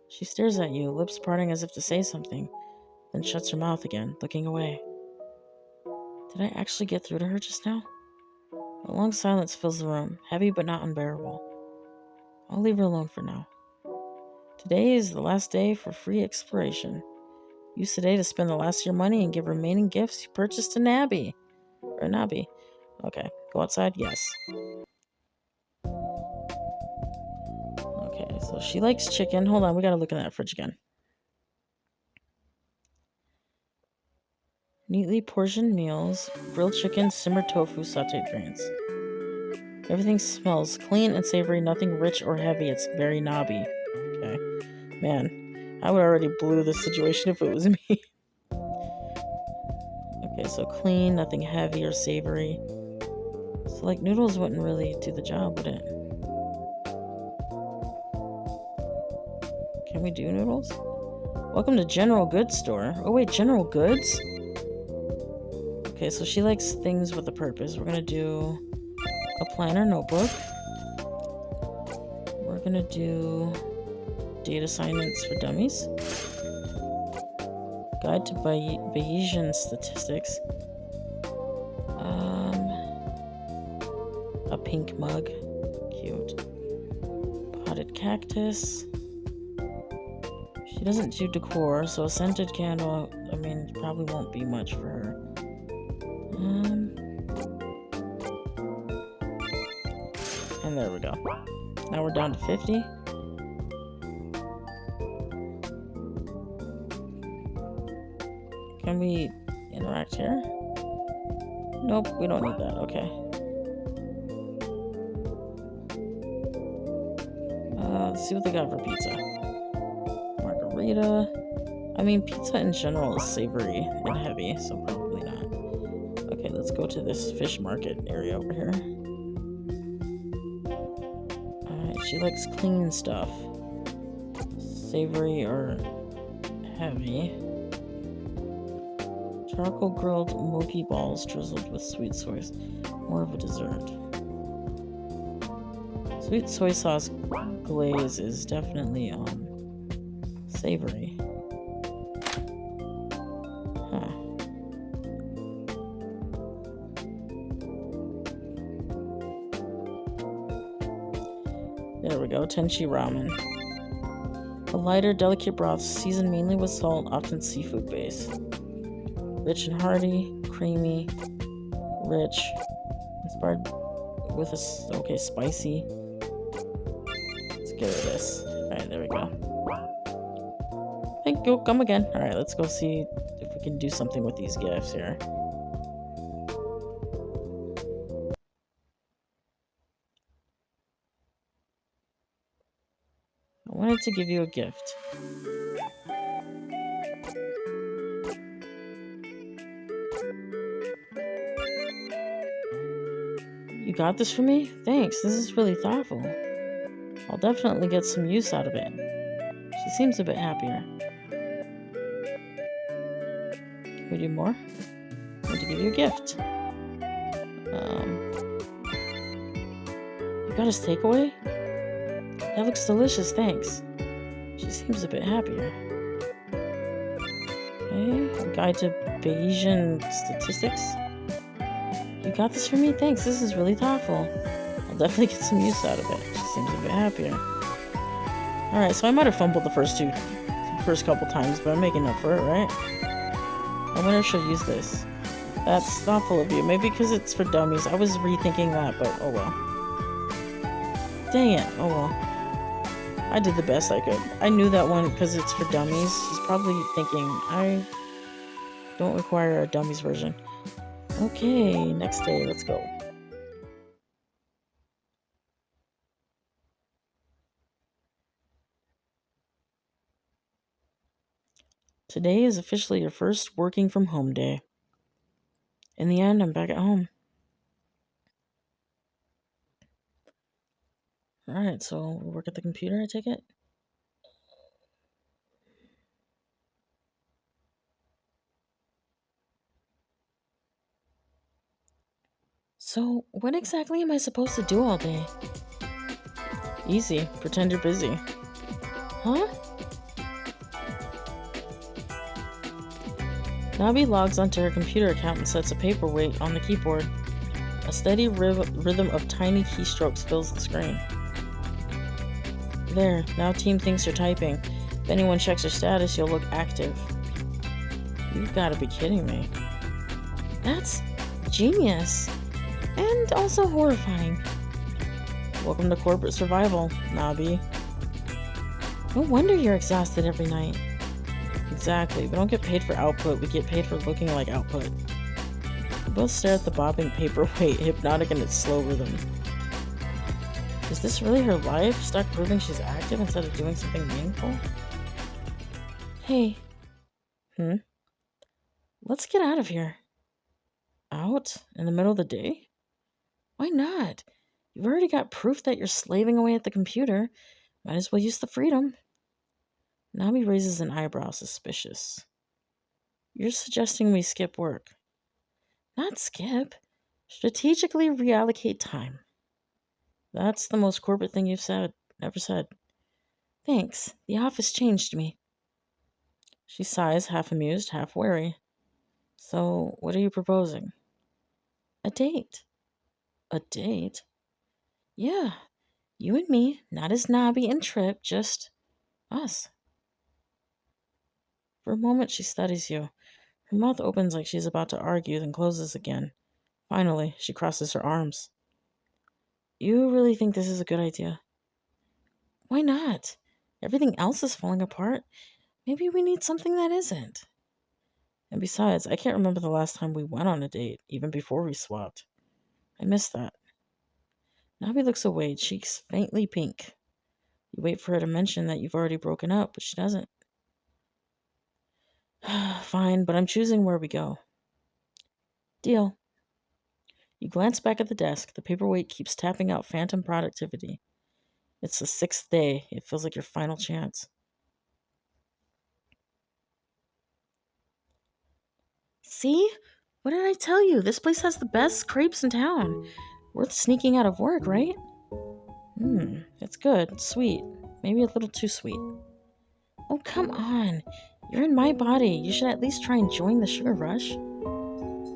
She stares at you, lips parting as if to say something, then shuts her mouth again, looking away. Did I actually get through to her just now? A long silence fills the room, heavy but not unbearable. I'll leave her alone for now. Today is the last day for free exploration. Use today to spend the last of your money and give remaining gifts you purchased to Nabi. Or Nabi. Okay, go outside? Yes. Okay, so she likes chicken. Hold on, we gotta look in that fridge again. Neatly portioned meals, grilled chicken, simmered tofu, sauteed greens. Everything smells clean and savory, nothing rich or heavy. It's very Nabi. Okay. Man, I would already blew this situation if it was me. Okay, so clean, nothing heavy or savory. So, like, noodles wouldn't really do the job, would it? Can we do noodles? Welcome to General Goods Store. Oh, wait, General Goods? Okay, so she likes things with a purpose. We're gonna do a planner notebook. We're gonna do data assignments for dummies. Guide to Bayesian statistics. A pink mug. Cute. Potted cactus. She doesn't do decor, so a scented candle, I mean, probably won't be much for her. And there we go. Now we're down to 50. Can we interact here? Nope, we don't need that. Okay. Let's see what they got for pizza. Margarita. I mean, pizza in general is savory and heavy, so probably not. Okay, let's go to this fish market area over here. Alright, she likes clean stuff. Savory or heavy. Charcoal grilled mochi balls drizzled with sweet soy. More of a dessert. Sweet soy sauce glaze is definitely savory. Huh. There we go, tenchi ramen. A lighter, delicate broth seasoned mainly with salt, often seafood based. Rich and hearty, creamy, rich, inspired with spicy. Let's get rid of this. Alright, there we go. Thank you, come again. Alright, let's go see if we can do something with these gifts here. I wanted to give you a gift. You got this for me? Thanks, this is really thoughtful. I'll definitely get some use out of it. She seems a bit happier. Can we do more? I want to give you a gift. You got us takeaway? That looks delicious, thanks. She seems a bit happier. Okay, a guide to Bayesian statistics. You got this for me? Thanks, this is really thoughtful. I'll definitely get some use out of it. She seems a bit happier. Alright, so I might have fumbled the first couple times, but I'm making up for it, right? I wonder if she'll use this. That's thoughtful of you. Maybe because it's for dummies. I was rethinking that, but oh well. Dang it. Oh well. I did the best I could. I knew that one because it's for dummies. She's probably thinking, I don't require a dummies version. Okay, next day, let's go. Today is officially your first working from home day. In the end, I'm back at home. Alright, so we work at the computer, I take it? So, what exactly am I supposed to do all day? Easy. Pretend you're busy. Huh? Nabi logs onto her computer account and sets a paperweight on the keyboard. A steady rhythm of tiny keystrokes fills the screen. There, now team thinks you're typing. If anyone checks your status, you'll look active. You've got to be kidding me. That's genius. And also horrifying. Welcome to corporate survival, Nabi. No wonder you're exhausted every night. Exactly. We don't get paid for output, we get paid for looking like output. We both stare at the bobbing paperweight, hypnotic in its slow rhythm. Is this really her life? Stuck proving she's active instead of doing something meaningful? Hey. Hmm? Let's get out of here. Out? In the middle of the day? Why not? You've already got proof that you're slaving away at the computer. Might as well use the freedom. Nabi raises an eyebrow, suspicious. You're suggesting we skip work. Not skip. Strategically reallocate time. That's the most corporate thing you've ever said. Thanks. The office changed me. She sighs, half amused, half wary. So, what are you proposing? A date. A date? Yeah. You and me, not as Nabi and Trip, just us. For a moment, she studies you. Her mouth opens like she's about to argue, then closes again. Finally, she crosses her arms. You really think this is a good idea? Why not? Everything else is falling apart. Maybe we need something that isn't. And besides, I can't remember the last time we went on a date, even before we swapped. I miss that. Nabi looks away, cheeks faintly pink. You wait for her to mention that you've already broken up, but she doesn't. Fine, but I'm choosing where we go. Deal. You glance back at the desk. The paperweight keeps tapping out phantom productivity. It's the 6th day. It feels like your final chance. See? What did I tell you? This place has the best crepes in town. Worth sneaking out of work, right? It's good. Sweet. Maybe a little too sweet. Oh, come on. You're in my body. You should at least try enjoying the sugar rush.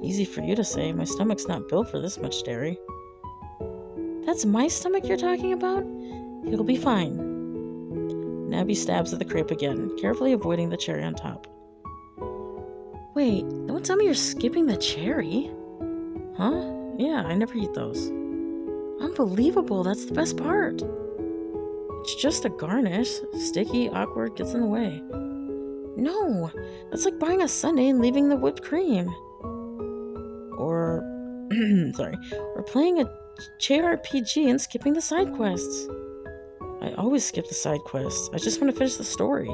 Easy for you to say. My stomach's not built for this much dairy. That's my stomach you're talking about? You'll be fine. Nabi stabs at the crepe again, carefully avoiding the cherry on top. Wait, don't tell me you're skipping the cherry. Huh? Yeah, I never eat those. Unbelievable, that's the best part. It's just a garnish. Sticky, awkward, gets in the way. No, that's like buying a sundae and leaving the whipped cream. Or, or playing a JRPG and skipping the side quests. I always skip the side quests. I just want to finish the story.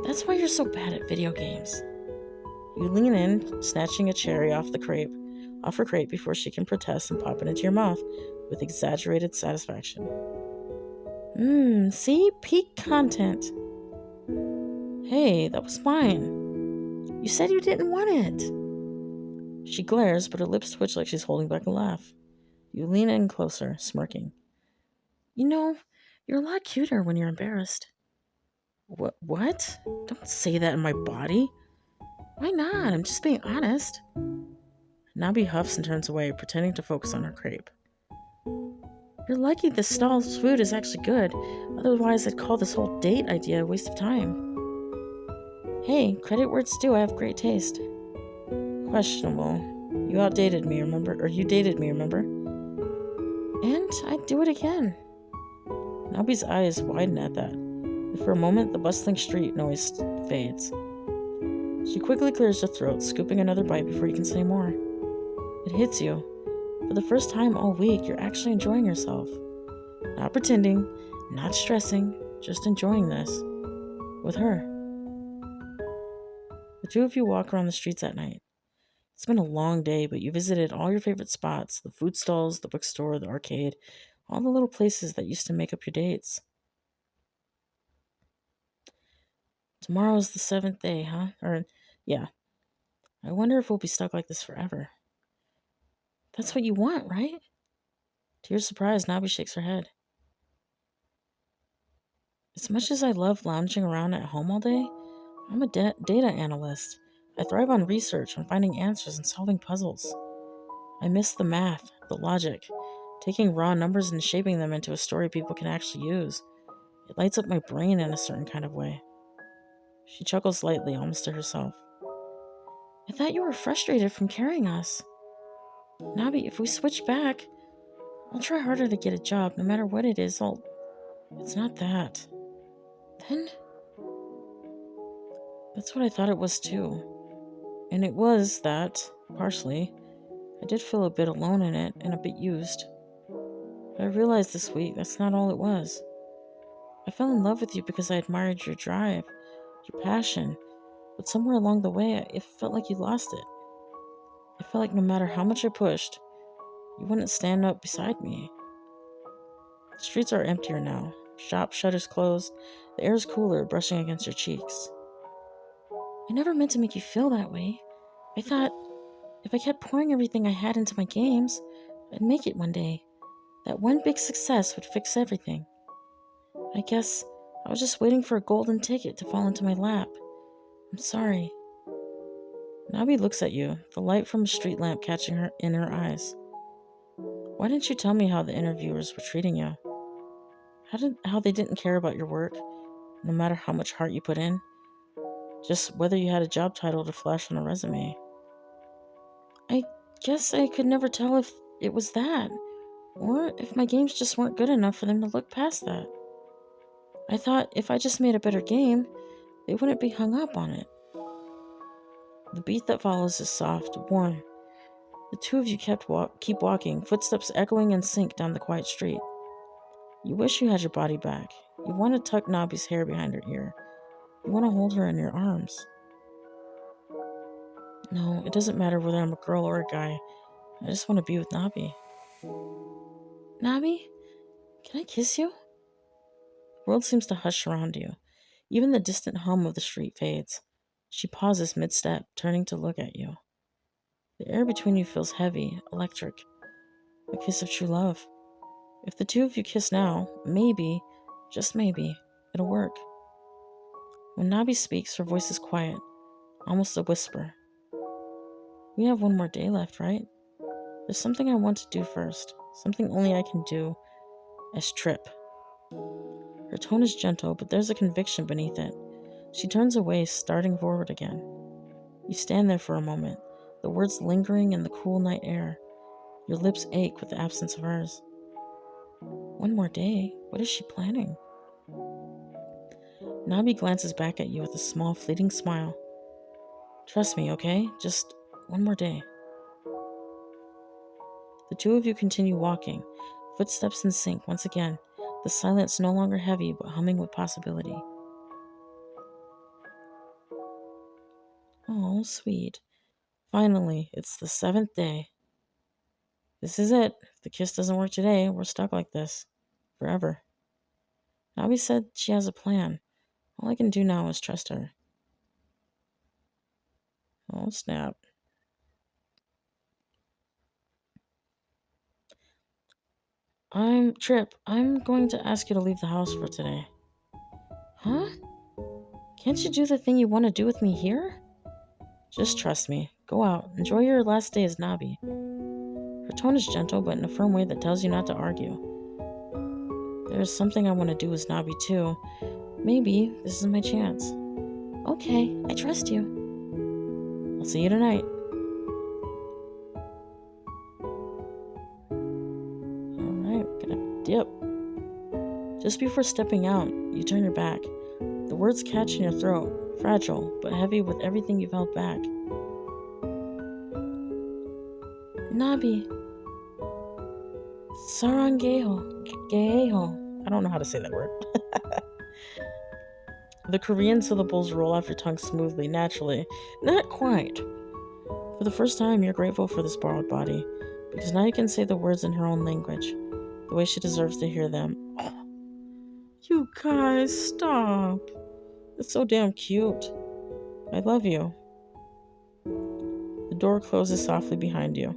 That's why you're so bad at video games. You lean in, snatching a cherry off her crepe before she can protest and pop it into your mouth with exaggerated satisfaction. See? Peak content. Hey, that was mine. You said you didn't want it. She glares, but her lips twitch like she's holding back a laugh. You lean in closer, smirking. You know, you're a lot cuter when you're embarrassed. What? Don't say that in my body. Why not? I'm just being honest. Nabi huffs and turns away, pretending to focus on her crepe. You're lucky this stall's food is actually good. Otherwise, I'd call this whole date idea a waste of time. Hey, credit where it's due, I have great taste. Questionable. You outdated me, remember? Or you dated me, remember? And I'd do it again. Nabi's eyes widen at that. And for a moment, the bustling street noise fades. She quickly clears her throat, scooping another bite before you can say more. It hits you. For the first time all week, you're actually enjoying yourself. Not pretending, not stressing, just enjoying this. With her. The two of you walk around the streets at night. It's been a long day, but you visited all your favorite spots, the food stalls, the bookstore, the arcade, all the little places that used to make up your dates. Tomorrow's the 7th day, huh? Yeah. I wonder if we'll be stuck like this forever. That's what you want, right? To your surprise, Nabi shakes her head. As much as I love lounging around at home all day, I'm a data analyst. I thrive on research, on finding answers and solving puzzles. I miss the math, the logic, taking raw numbers and shaping them into a story people can actually use. It lights up my brain in a certain kind of way. She chuckles lightly, almost to herself. I thought you were frustrated from carrying us. Nabi, if we switch back, I'll try harder to get a job, no matter what it is. It's not that. Then, that's what I thought it was too. And it was that, partially. I did feel a bit alone in it and a bit used. But I realized this week that's not all it was. I fell in love with you because I admired your drive, your passion, but somewhere along the way, it felt like you lost it. It felt like no matter how much I pushed, you wouldn't stand up beside me. The streets are emptier now. Shop shutters closed. The air is cooler, brushing against your cheeks. I never meant to make you feel that way. I thought if I kept pouring everything I had into my games, I'd make it one day. That one big success would fix everything. I guess I was just waiting for a golden ticket to fall into my lap. I'm sorry. Nabi looks at you, the light from a street lamp catching her in her eyes. Why didn't you tell me how the interviewers were treating you? How they didn't care about your work, no matter how much heart you put in? Just whether you had a job title to flash on a resume. I guess I could never tell if it was that, or if my games just weren't good enough for them to look past that. I thought if I just made a better game, they wouldn't be hung up on it. The beat that follows is soft, warm. The two of you keep walking, footsteps echoing in sync down the quiet street. You wish you had your body back. You want to tuck Nabi's hair behind her ear. You want to hold her in your arms. No, it doesn't matter whether I'm a girl or a guy. I just want to be with Nabi. Nabi, can I kiss you? The world seems to hush around you. Even the distant hum of the street fades. She pauses mid-step, turning to look at you. The air between you feels heavy, electric. A kiss of true love. If the two of you kiss now, maybe, just maybe, it'll work. When Nabi speaks, her voice is quiet, almost a whisper. We have one more day left, right? There's something I want to do first, something only I can do as Trip. Her tone is gentle, but there's a conviction beneath it. She turns away, starting forward again. You stand there for a moment, the words lingering in the cool night air. Your lips ache with the absence of hers. One more day? What is she planning? Nabi glances back at you with a small, fleeting smile. Trust me, okay? Just one more day. The two of you continue walking, footsteps in sync once again, the silence no longer heavy but humming with possibility. Oh, sweet. Finally, it's the 7th day. This is it. If the kiss doesn't work today, we're stuck like this. Forever. Nabi said she has a plan. All I can do now is trust her. Oh, snap. Trip, I'm going to ask you to leave the house for today. Huh? Can't you do the thing you want to do with me here? Just trust me. Go out. Enjoy your last day as Nabi. Her tone is gentle, but in a firm way that tells you not to argue. There's something I want to do as Nabi too. Maybe this is my chance. Okay, I trust you. I'll see you tonight. Alright, gonna dip. Just before stepping out, you turn your back. The words catch in your throat, fragile, but heavy with everything you've held back. Nabi. Sarangeho. I don't know how to say that word. The Korean syllables roll off your tongue smoothly, naturally. Not quite. For the first time, you're grateful for this borrowed body, because now you can say the words in her own language, the way she deserves to hear them. Oh, you guys, stop. It's so damn cute. I love you. The door closes softly behind you,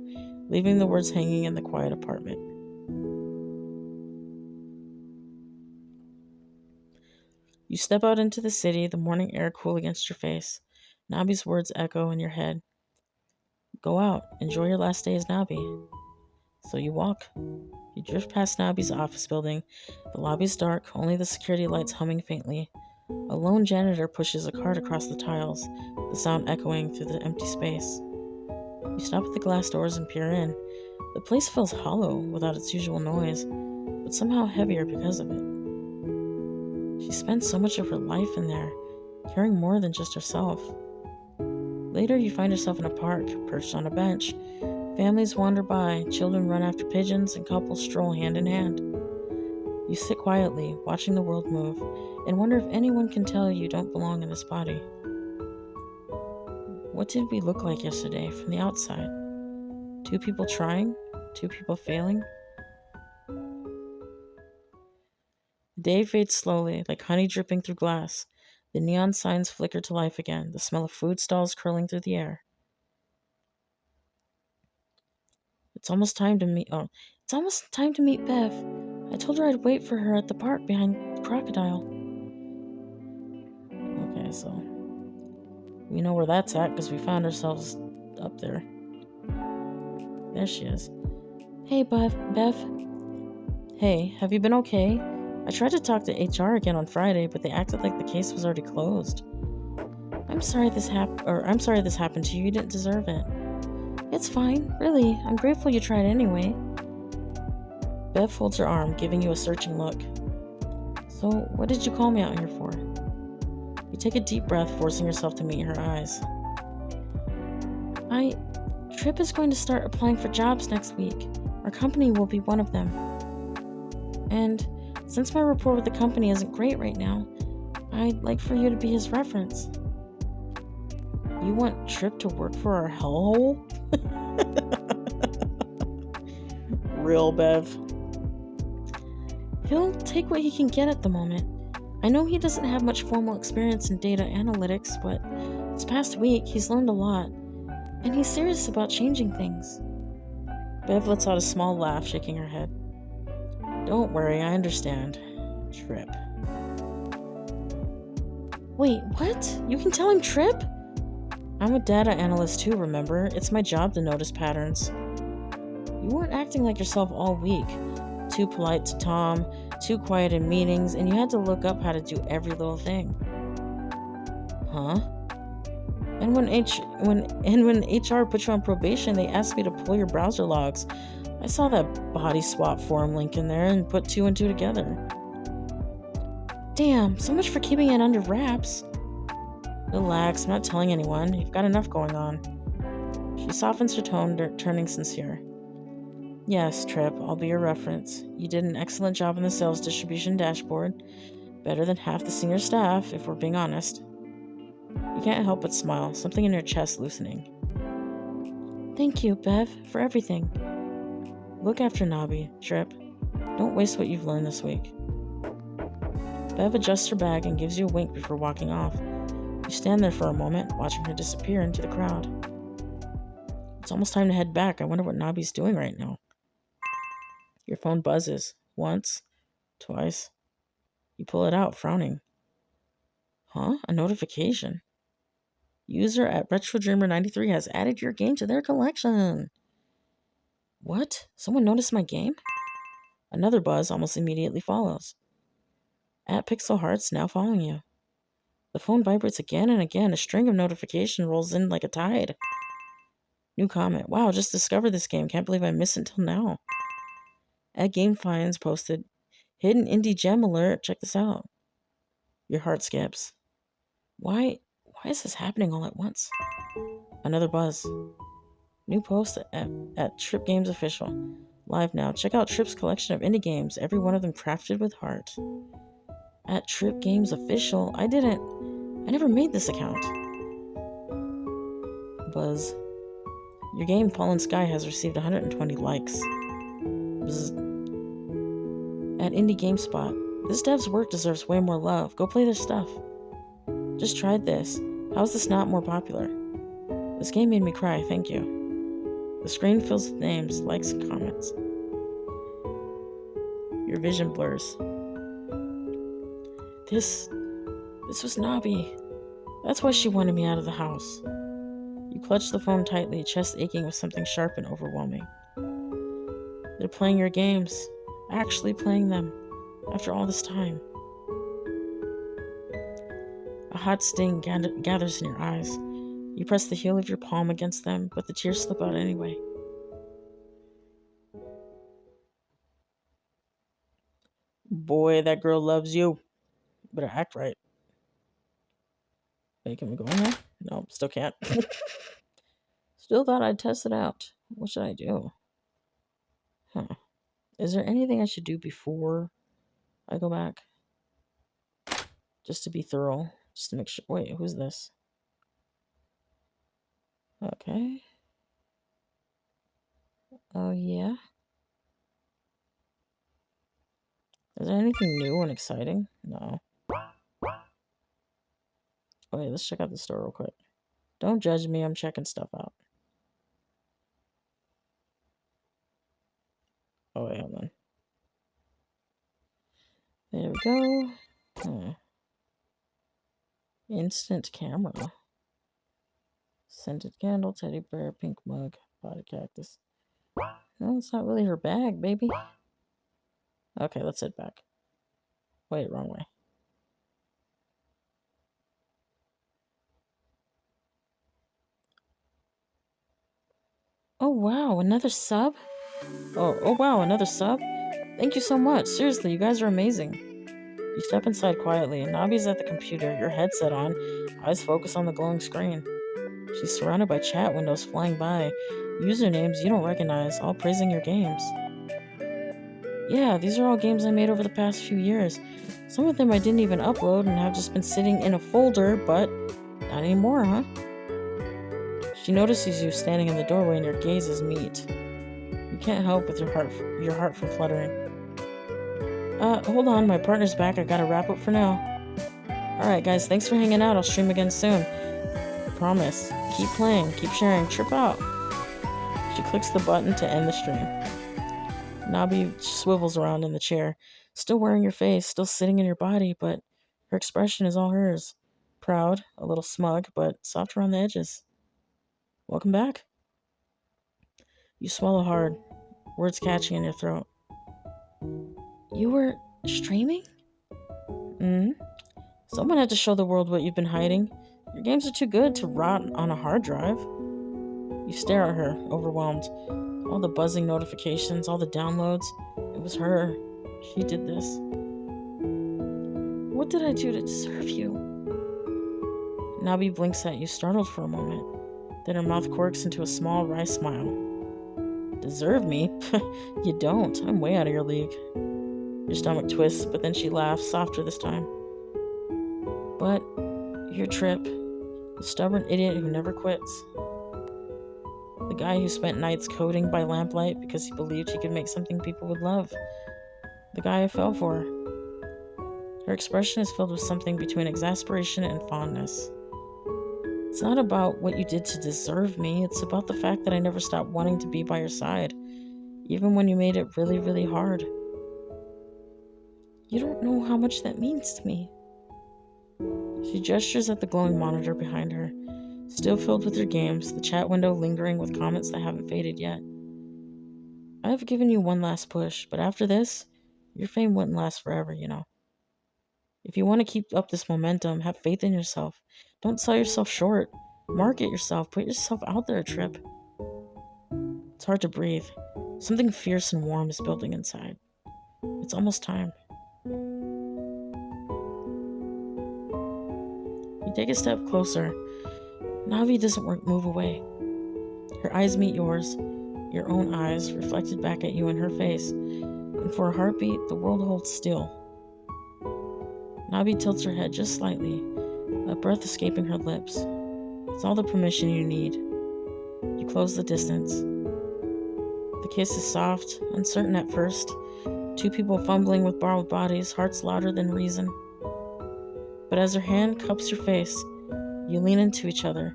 leaving the words hanging in the quiet apartment. You step out into the city, the morning air cool against your face. Nabi's words echo in your head. Go out, enjoy your last day as Nabi. So you walk. You drift past Nabi's office building. The lobby's dark, only the security lights humming faintly. A lone janitor pushes a cart across the tiles, the sound echoing through the empty space. You stop at the glass doors and peer in. The place feels hollow without its usual noise, but somehow heavier because of it. She spent so much of her life in there, caring more than just herself. Later, you find yourself in a park, perched on a bench. Families wander by, children run after pigeons, and couples stroll hand in hand. You sit quietly, watching the world move, and wonder if anyone can tell you don't belong in this body. What did we look like yesterday from the outside? Two people trying? Two people failing? The day fades slowly, like honey dripping through glass. The neon signs flicker to life again, the smell of food stalls curling through the air. It's almost time to meet Bev. I told her I'd wait for her at the park behind the crocodile. Okay, so we know where that's at because we found ourselves up there. There she is. Hey, Bev. Hey, have you been okay? I tried to talk to HR again on Friday, but they acted like the case was already closed. I'm sorry this happened to you. You didn't deserve it. It's fine, really. I'm grateful you tried anyway. Bev folds her arm, giving you a searching look. So, what did you call me out here for? You take a deep breath, forcing yourself to meet her eyes. Trip is going to start applying for jobs next week. Our company will be one of them. And since my rapport with the company isn't great right now, I'd like for you to be his reference. You want Trip to work for our hellhole? Real, Bev. He'll take what he can get at the moment. I know he doesn't have much formal experience in data analytics, but this past week he's learned a lot, and he's serious about changing things. Bev lets out a small laugh, shaking her head. Don't worry, I understand. Trip. Wait, what? You can tell him Trip? I'm a data analyst too, remember? It's my job to notice patterns. You weren't acting like yourself all week. Too polite to Tom, too quiet in meetings, and you had to look up how to do every little thing. Huh? And when HR put you on probation, they asked me to pull your browser logs. I saw that body swap forum link in there and put two and two together. Damn, so much for keeping it under wraps. Relax, I'm not telling anyone. You've got enough going on. She softens her tone, turning sincere. Yes, Trip, I'll be your reference. You did an excellent job on the sales distribution dashboard. Better than half the senior staff, if we're being honest. You can't help but smile, something in your chest loosening. Thank you, Bev, for everything. Look after Nabi, Trip. Don't waste what you've learned this week. Bev adjusts her bag and gives you a wink before walking off. You stand there for a moment, watching her disappear into the crowd. It's almost time to head back. I wonder what Nabi's doing right now. Your phone buzzes. Once. Twice. You pull it out, frowning. Huh? A notification. User at RetroDreamer93 has added your game to their collection. What? Someone noticed my game? Another buzz almost immediately follows. At Pixel Hearts now following you. The phone vibrates again and again. A string of notifications rolls in like a tide. New comment. Wow, just discovered this game. Can't believe I missed it till now. At Game Finds posted, hidden indie gem alert. Check this out. Your heart skips. Why is this happening all at once? Another buzz. New post at Trip Games Official. Live now. Check out Trip's collection of indie games, every one of them crafted with heart. At Trip Games Official? I never made this account. Buzz. Your game, Fallen Sky, has received 120 likes. Buzz. At Indie GameSpot. This dev's work deserves way more love. Go play their stuff. Just tried this. How's this not more popular? This game made me cry, thank you. The screen fills with names, likes, and comments. Your vision blurs. This was Nabi. That's why she wanted me out of the house. You clutch the phone tightly, chest aching with something sharp and overwhelming. They're playing your games. Actually playing them. After all this time. A hot sting gathers in your eyes. You press the heel of your palm against them, but the tears slip out anyway. Boy, that girl loves you. Better act right. Wait, can we go in there? No, still can't. Still thought I'd test it out. What should I do? Huh. Is there anything I should do before I go back? Just to be thorough. Just to make sure. Wait, who's this? Okay. Oh, yeah. Is there anything new and exciting? No. Okay, let's check out the store real quick. Don't judge me, I'm checking stuff out. Oh, wait, hold on. There we go. Instant camera. Scented candle, teddy bear, pink mug, potted cactus. No, it's not really her bag, baby. Okay, let's head back. Wait, wrong way. Oh, wow, another sub? Oh, wow, another sub? Thank you so much. Seriously, you guys are amazing. You step inside quietly, and Nabi's at the computer, your headset on, eyes focused on the glowing screen. She's surrounded by chat windows flying by, usernames you don't recognize, all praising your games. Yeah, these are all games I made over the past few years. Some of them I didn't even upload and have just been sitting in a folder, but not anymore, huh? She notices you standing in the doorway and your gazes meet. You can't help with your heart from fluttering. Hold on, my partner's back. I gotta wrap up for now. Alright, guys, thanks for hanging out. I'll stream again soon. Promise. Keep playing, keep sharing, trip out. She clicks the button to end the stream. Nabi swivels around in the chair, still wearing your face, still sitting in your body, but her expression is all hers. Proud, a little smug, but soft around the edges. Welcome back. You swallow hard, words catching in your throat. You were streaming? Someone had to show the world what you've been hiding. Your games are too good to rot on a hard drive. You stare at her, overwhelmed. All the buzzing notifications, all the downloads. It was her. She did this. What did I do to deserve you? Nabi blinks at you, startled for a moment. Then her mouth quirks into a small wry smile. Deserve me? You don't. I'm way out of your league. Your stomach twists, but then she laughs, softer this time. But you're Trip, the stubborn idiot who never quits. The guy who spent nights coding by lamplight because he believed he could make something people would love. The guy I fell for. Her expression is filled with something between exasperation and fondness. It's not about what you did to deserve me, it's about the fact that I never stopped wanting to be by your side, even when you made it really, really hard. You don't know how much that means to me. She gestures at the glowing monitor behind her, still filled with your games, the chat window lingering with comments that haven't faded yet. I have given you one last push, but after this, your fame wouldn't last forever, you know. If you want to keep up this momentum, have faith in yourself. Don't sell yourself short. Market yourself. Put yourself out there, Trip. It's hard to breathe. Something fierce and warm is building inside. It's almost time. You take a step closer. Navi doesn't move away. Her eyes meet yours, your own eyes reflected back at you in her face, and for a heartbeat, the world holds still. Nabi tilts her head just slightly, a breath escaping her lips. It's all the permission you need. You close the distance. The kiss is soft, uncertain at first, two people fumbling with borrowed bodies, hearts louder than reason. But as her hand cups your face, you lean into each other,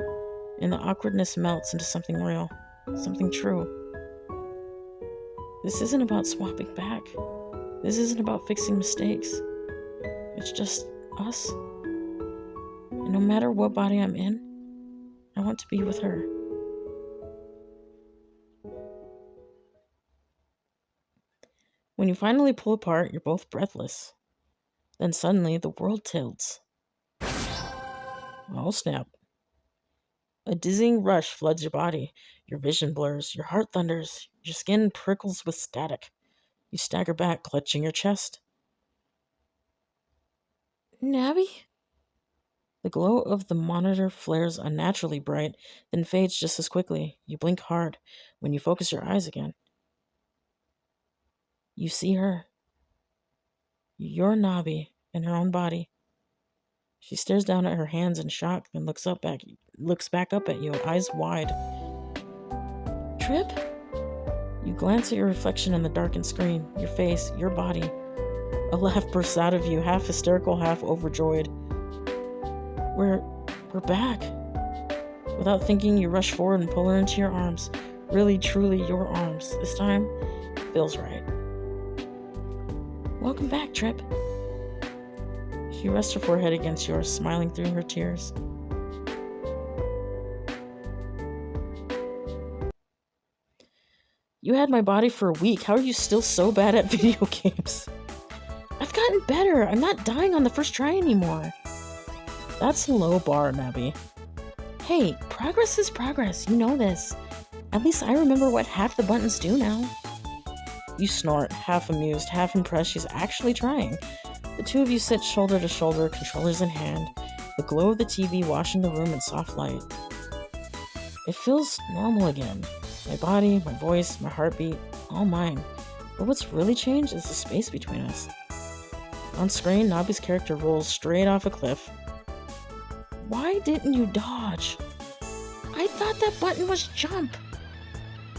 and the awkwardness melts into something real, something true. This isn't about swapping back. This isn't about fixing mistakes. It's just us. And no matter what body I'm in, I want to be with her. When you finally pull apart, you're both breathless. Then suddenly, the world tilts. Oh, snap. A dizzying rush floods your body. Your vision blurs. Your heart thunders. Your skin prickles with static. You stagger back, clutching your chest. Nabi? The glow of the monitor flares unnaturally bright, then fades just as quickly. You blink hard. When you focus your eyes again, you see her. You're Nabi in her own body. She stares down at her hands in shock, then looks back up at you, eyes wide. Trip? You glance at your reflection in the darkened screen, your face, your body. A laugh bursts out of you, half hysterical, half overjoyed. We're back. Without thinking, you rush forward and pull her into your arms. Really, truly your arms. This time, it feels right. Welcome back, Trip. She rests her forehead against yours, smiling through her tears. You had my body for a week. How are you still so bad at video games? I've gotten better. I'm not dying on the first try anymore. That's a low bar, Nabi. Hey, progress is progress. You know this. At least I remember what half the buttons do now. You snort, half amused, half impressed she's actually trying. The two of you sit shoulder to shoulder, controllers in hand, the glow of the TV washing the room in soft light. It feels normal again. My body, my voice, my heartbeat, all mine. But what's really changed is the space between us. On screen, Nabi's character rolls straight off a cliff. Why didn't you dodge? I thought that button was jump.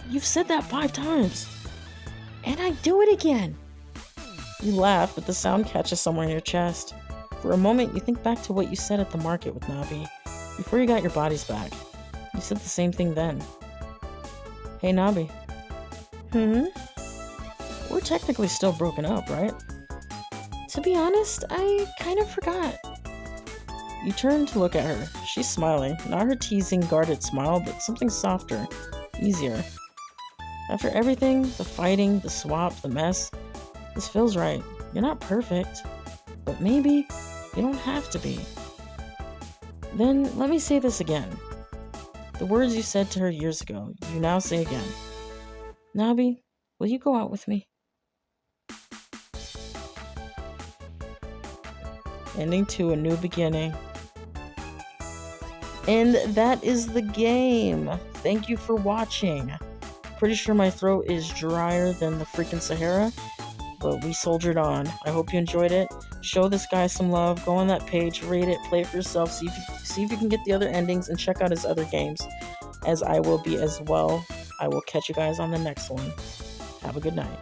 You've said that 5 times. And I do it again. You laugh, but the sound catches somewhere in your chest. For a moment, you think back to what you said at the market with Nabi, before you got your bodies back. You said the same thing then. Hey, Nabi. We're technically still broken up, right? To be honest, I kind of forgot. You turn to look at her. She's smiling, not her teasing, guarded smile, but something softer, easier. After everything, the fighting, the swap, the mess, this feels right. You're not perfect, but maybe you don't have to be. Then let me say this again. The words you said to her years ago, you now say again. Nabi, will you go out with me? Ending to a new beginning. And that is the game. Thank you for watching. Pretty sure my throat is drier than the freaking Sahara, but we soldiered on. I hope you enjoyed it. Show this guy some love. Go on that page, rate it, play it for yourself, see if you can get the other endings, and check out his other games, as I will be as well. I will catch you guys on the next one. Have a good night.